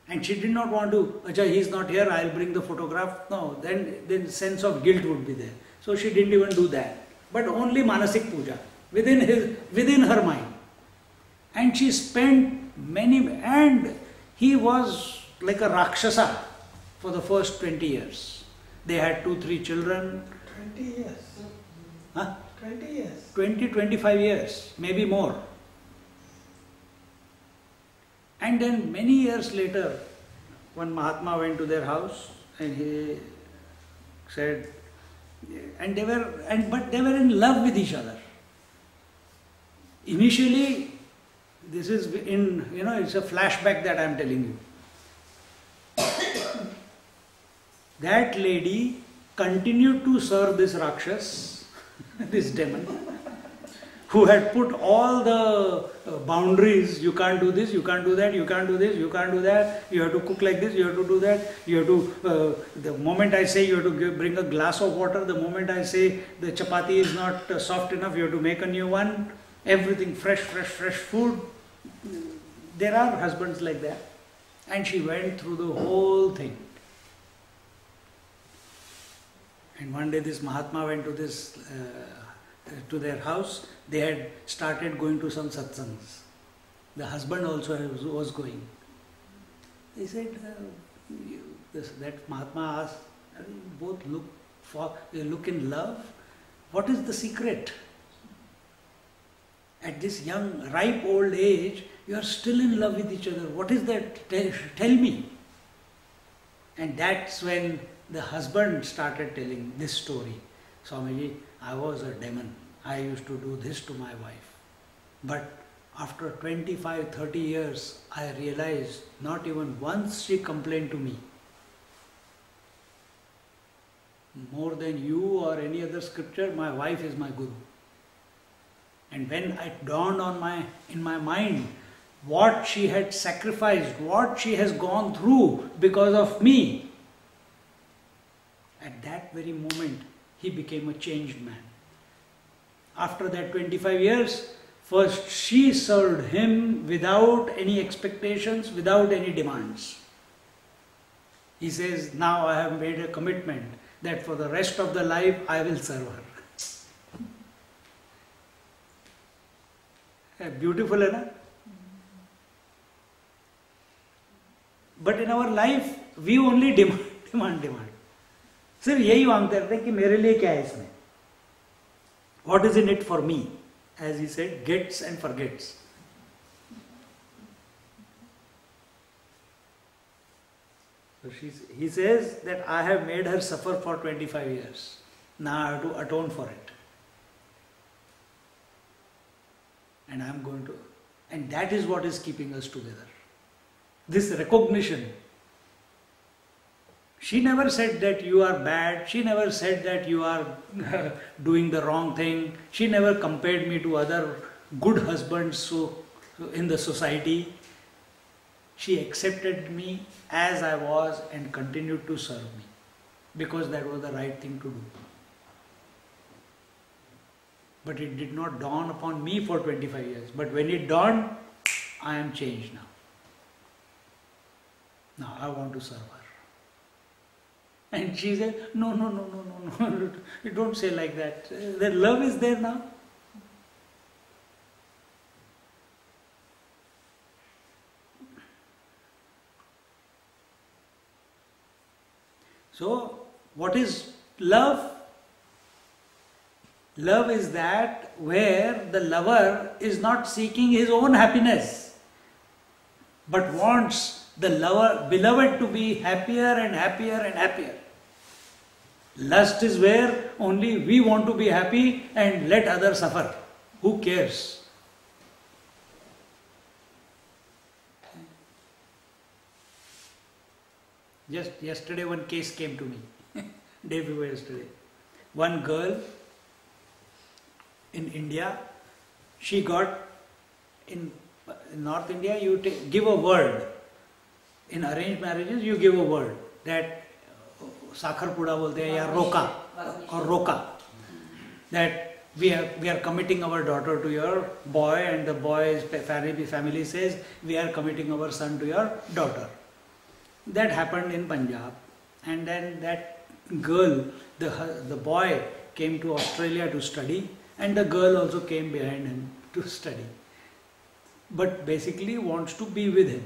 And she did not want to, Acha, he is not here, I'll bring the photograph. No, then sense of guilt would be there. So she didn't even do that. But only manasik puja within her mind. And she spent and he was like a Rakshasa for the first 20 years. They had 2-3 children. 20 years. Huh? 20 years. 20-25 years, maybe more. And then many years later, one Mahatma went to their house and he said, but they were in love with each other. Initially, this is it's a flashback that I am telling you. That lady continued to serve this Rakshas, this demon, who had put all the boundaries. You can't do this, you can't do that, you can't do this, you can't do that, you have to cook like this, you have to do that, you have to, the moment I say you have to bring a glass of water, the moment I say the chapati is not soft enough, you have to make a new one, everything fresh food. There are husbands like that. And she went through the whole thing. And one day this Mahatma went to their house. They had started going to some satsangs. The husband also was going. He said, that Mahatma asked, both look in love. What is the secret? At this young, ripe old age, you are still in love with each other. What is that? Tell me. And that's when the husband started telling this story. Swamiji, I was a demon. I used to do this to my wife. But after 25, 30 years, I realized not even once she complained to me. More than you or any other scripture, my wife is my guru. And when it dawned in my mind what she had sacrificed, what she has gone through because of me, at that very moment he became a changed man. After that 25 years, first she served him without any expectations, without any demands. He says, now I have made a commitment that for the rest of the life I will serve her. Beautiful, है ना? But in our life, we only demand. सिर्फ यही मांगते रहते हैं कि मेरे लिए क्या है इसमें? What is in it for me? As he said, gets and forgets. So he says that I have made her suffer for 25 years. Now I have to atone for it. And I am going to And that is what is keeping us together. This recognition. She never said that you are bad. She never said that you are doing the wrong thing. She never compared me to other good husbands in the society. She accepted me as I was and continued to serve me because that was the right thing to do. But it did not dawn upon me for 25 years. But when it dawned, I am changed now. Now I want to serve her. And she said, no, you don't say like that. The love is there now. So, what is love? Love is that where the lover is not seeking his own happiness, but wants the beloved to be happier and happier and happier. Lust is where only we want to be happy and let others suffer. Who cares? Just yesterday one case came to me, day before yesterday. One girl in India, she got, in North India you give a word. In arranged marriages you give a word that sakhar puda bolte hain ya roka or roka, that we are committing our daughter to your boy, and the boy's family says we are committing our son to your daughter. That happened in Punjab, and then that girl, the boy came to Australia to study, and the girl also came behind him to study, but basically wants to be with him.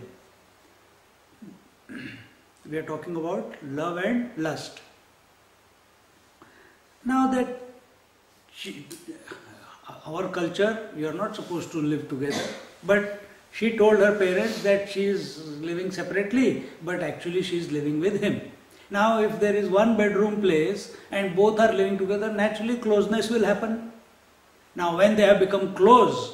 We are talking about love and lust. Now that our culture, you are not supposed to live together, but she told her parents that she is living separately, but actually she is living with him. Now if there is one bedroom place and both are living together, naturally closeness will happen. Now when they have become close,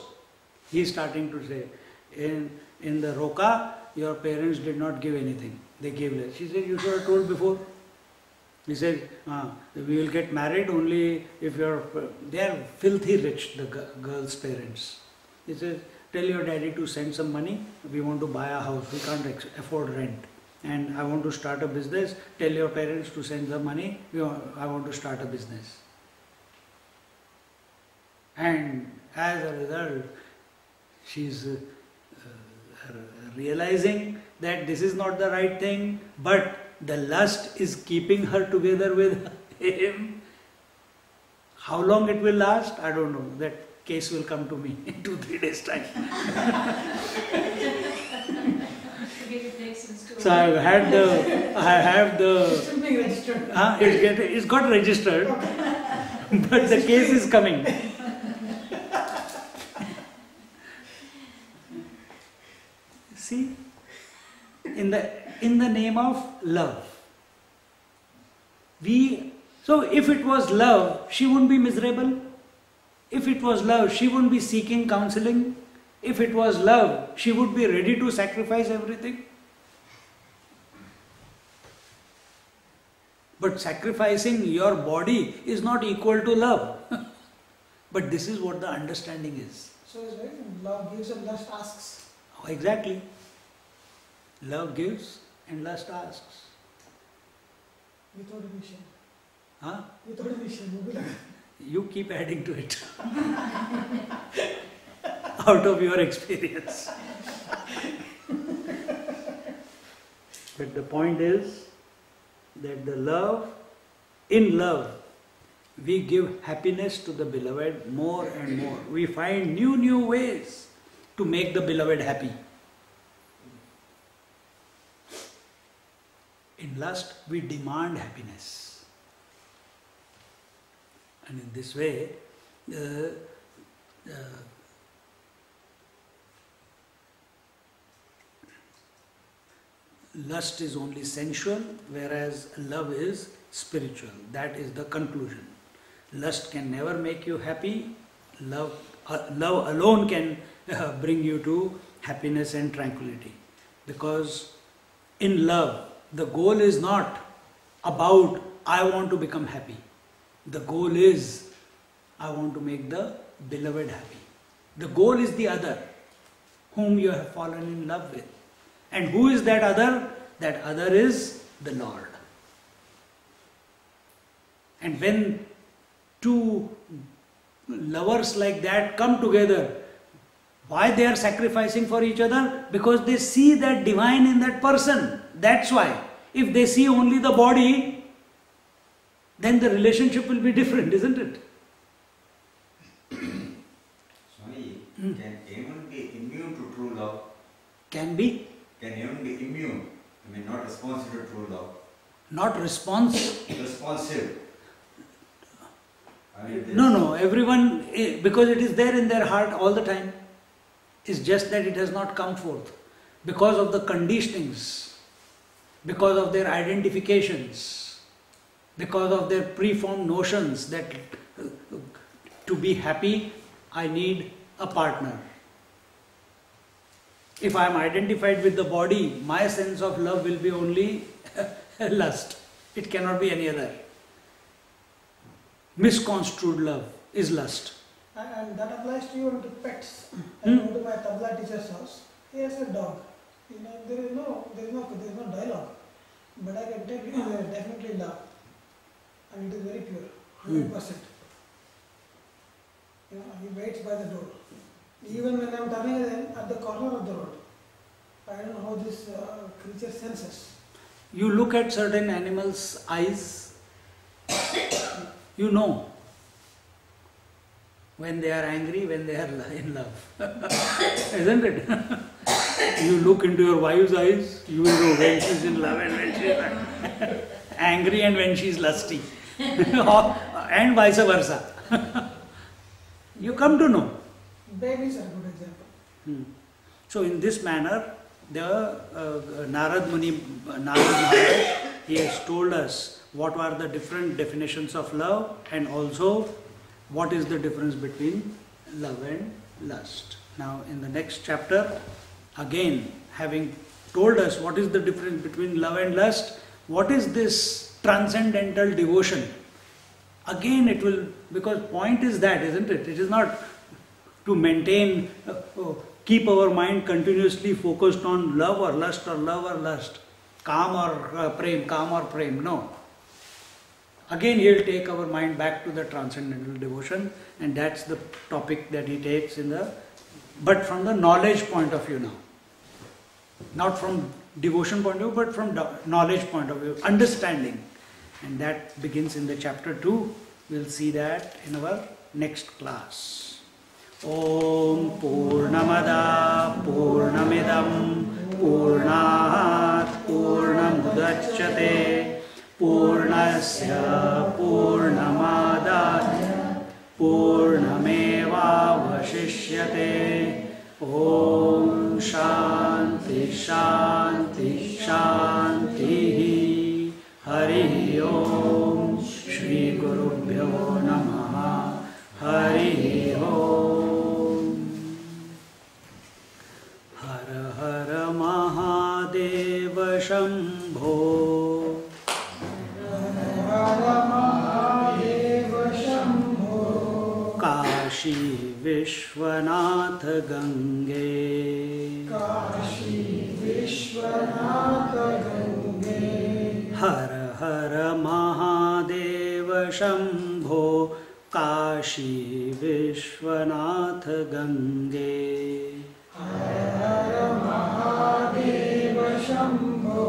he is starting to say, in the roka, your parents did not give anything, they gave less. She said, you should have told before. He said, we will get married only if they are filthy rich, the girl's parents. He said, tell your daddy to send some money, we want to buy a house, we can't afford rent. And I want to start a business, tell your parents to send the money, I want to start a business. And as a result, she is realizing that this is not the right thing, but the lust is keeping her together with him. How long it will last? I don't know. That case will come to me in 2-3 days' time. So I have the Something registered. it's got registered, but the case is coming. See, in the name of love, so if it was love, she wouldn't be miserable. If it was love, she wouldn't be seeking counseling. If it was love, she would be ready to sacrifice everything. But sacrificing your body is not equal to love. But this is what the understanding is. So it's right, love gives and lust asks. Oh, exactly. Love gives and lust asks. Without admission. Huh? Without admission. You keep adding to it. Out of your experience. But the point is that in love, we give happiness to the beloved more and more. We find new ways to make the beloved happy. In lust, we demand happiness. And in this way, lust is only sensual, whereas love is spiritual. That is the conclusion. Lust can never make you happy. Love Love alone can bring you to happiness and tranquility. Because in love, the goal is not about I want to become happy. The goal is I want to make the beloved happy. The goal is the other, whom you have fallen in love with. And who is that other? That other is the Lord. And when two lovers like that come together, why they are sacrificing for each other? Because they see that divine in that person. That's why. If they see only the body, then the relationship will be different, isn't it? Swami, can anyone be immune to true love? Can be. Can anyone be immune? I mean, not responsive to true love. Not response. Responsive. I mean, No, everyone, because it is there in their heart all the time. It's just that it has not come forth. Because of the conditionings, because of their identifications, because of their preformed notions that to be happy, I need a partner. If I am identified with the body, my sense of love will be only lust. It cannot be any other. Misconstrued love is lust. And that applies to even to pets. I go to my tabla teacher's house. He has a dog. You know, there is no dialogue. But I can tell you there is definitely love. And it is very pure, 100%. You know, he waits by the door. Even when I am turning at the corner of the road, I don't know how this creature senses. You look at certain animals' eyes, you know when they are angry, when they are in love. Isn't it? You look into your wife's eyes, you will know when she is in love and when she is angry and when she is lusty. And vice versa. You come to know. Babies are a good example. So in this manner, the Narad Maharaj, he has told us what are the different definitions of love and also what is the difference between love and lust. Now in the next chapter, again having told us what is the difference between love and lust, what is this transcendental devotion? Again it will, because point is that, isn't it? It is not to maintain, keep our mind continuously focused on love or lust or love or lust, calm or prem, no. Again he will take our mind back to the transcendental devotion, and that's the topic that he takes in the, but from the knowledge point of view now. Not from devotion point of view, but from knowledge point of view, understanding. And that begins in the chapter 2. We'll see that in our next class. Om Purnamada Purnamidam Purnat Purnamudachyate Purnasya Purnamadaya Purnameva Vashishyate. Om Shanti Shanti Shanti. Hari Om. Shri Gurubhyo Namaha. Hari Om. Har Har Mahadeva Shambho. Hara Mahadeva Shambho. Kashi Vishwanath Gange. Kashi Vishwanath Gange. Har Har Mahadeva Shambho. Kashi Vishwanath Gange. Hara Mahadeva Shambho.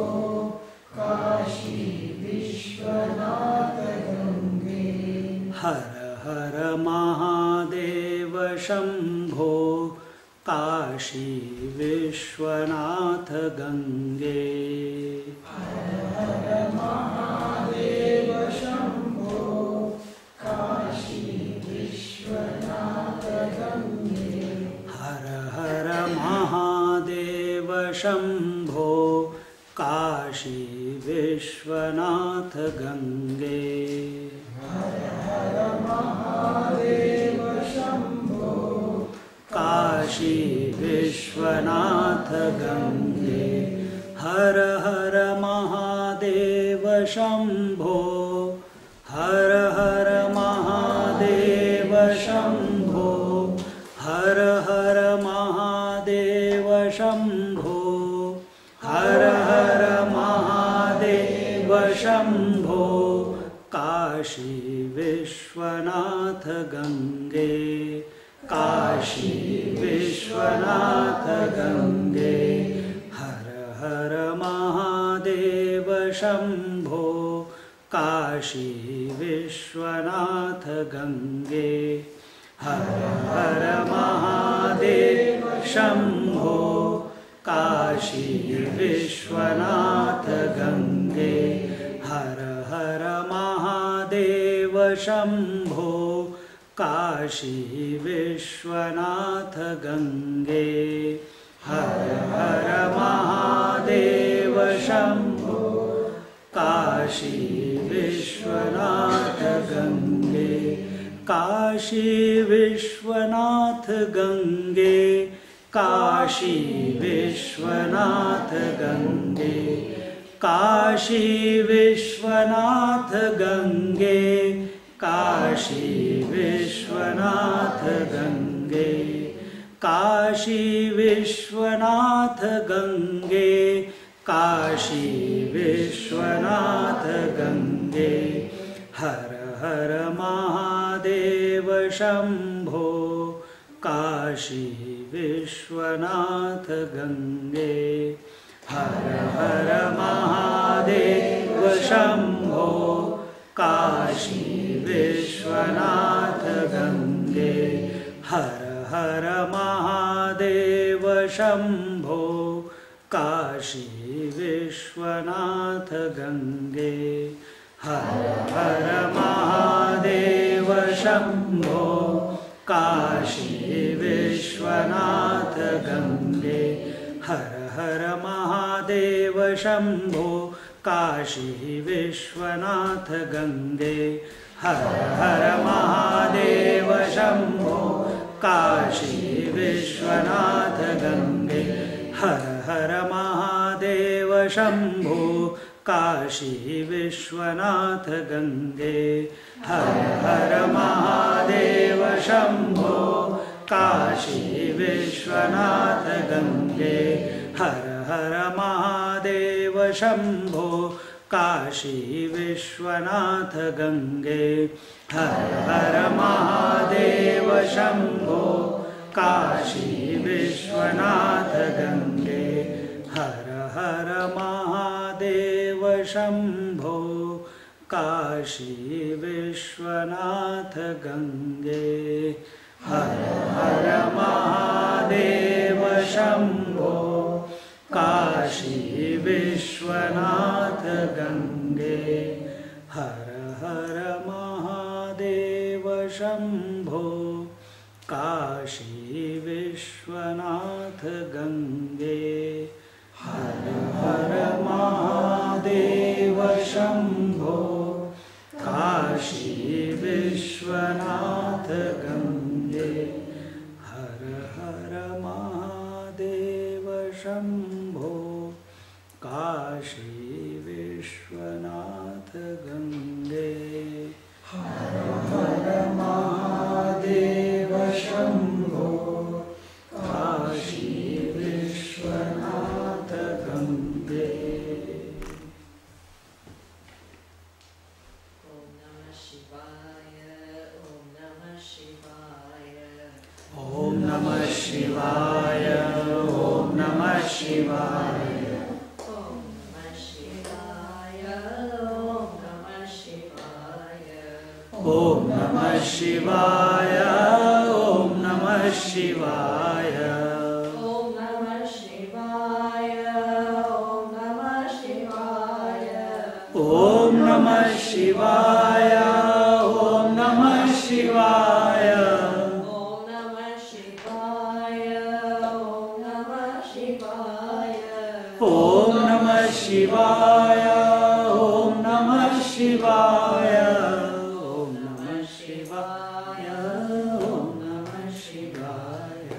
Kashi Vishwanath Gange. Har Har Mahadeva Shambho. Kashi Vishwanath Gange. Hara Mahadeva Shambho. Kashi Vishwanath Gange. Har Har Mahadeva Shambho. Kashi Vishwanath Gange. Hara Mahadeva Shambho. Kashi Vishwanath Gange her her Mahadev Shambho her her Mahadev Shambho her her Mahadev Shambho her her Mahadev Shambho Kashi Vishwanath Gange Kashi Vishwanath Gange her her Mahadev Shambho Kashi Vishwanath Gange her her Mahadev Shambho Kashi Vishwanath Gange her her Mahadev Shambho Kashi Vishwanath Gange her her Mahadev Shambho Kashi Vishwanath Gange Kashi Vishwanath Gange Kashi Vishwanath Gange Kashi Vishwanath Gange Kashi Vishwanath Gange Kashi Vishwanath Gange Kashi Vishwanath Gange her her Mahadev Shambho Kashi Vishwanath Gange her her Mahadev Shambho Kashi Vishwanath Gange her her Mahadev Shambho Kashi Vishwanath Gange her her Mahadev Shambho Kashi Vishwanath Gange her her Mahadev Shambho Kashi Vishwanath Gange her her Mahadev Shambho Kashi Vishwanath Gange her her Mahadev Shambho Kashi Vishwanath Gange her her Mahadev Shambho Kashi Vishwanath Gange her her Mahadev Shambho Kashi Vishwanath Gange her her Mahadev Shambho Kashi Vishwanath Gange her her Mahadev Shambho Kashi Vishwanath Gange her her Mahadev Shambho Kashi Vishwanath Gange her her Mahadev Shambho Kashi Vishwanath Gange her her Mahadev Shambho Kashi Vishwanath Gange her her Mahadev Shambho Kashi Vishwanath Gange her her Mahadev Shambho Kashi Vishwanath Gange. Om Namah Shivaya, Om Namah Shivaya. Om Namah Shivaya, Om Namah Shivaya. Om Namah Shivaya, Om Namah Shivaya. Om Namah Shivaya, Om Namah Shivaya. Om Namah Shivaya, Om Namah Shivaya. Om Namah Shivaya, Om Namah Shivaya. Om Namah Shivaya, Om Namah Shivaya. Om Namah Shivaya, Om Namah Shivaya. Om Namah Shivaya, Om Namah Shivaya.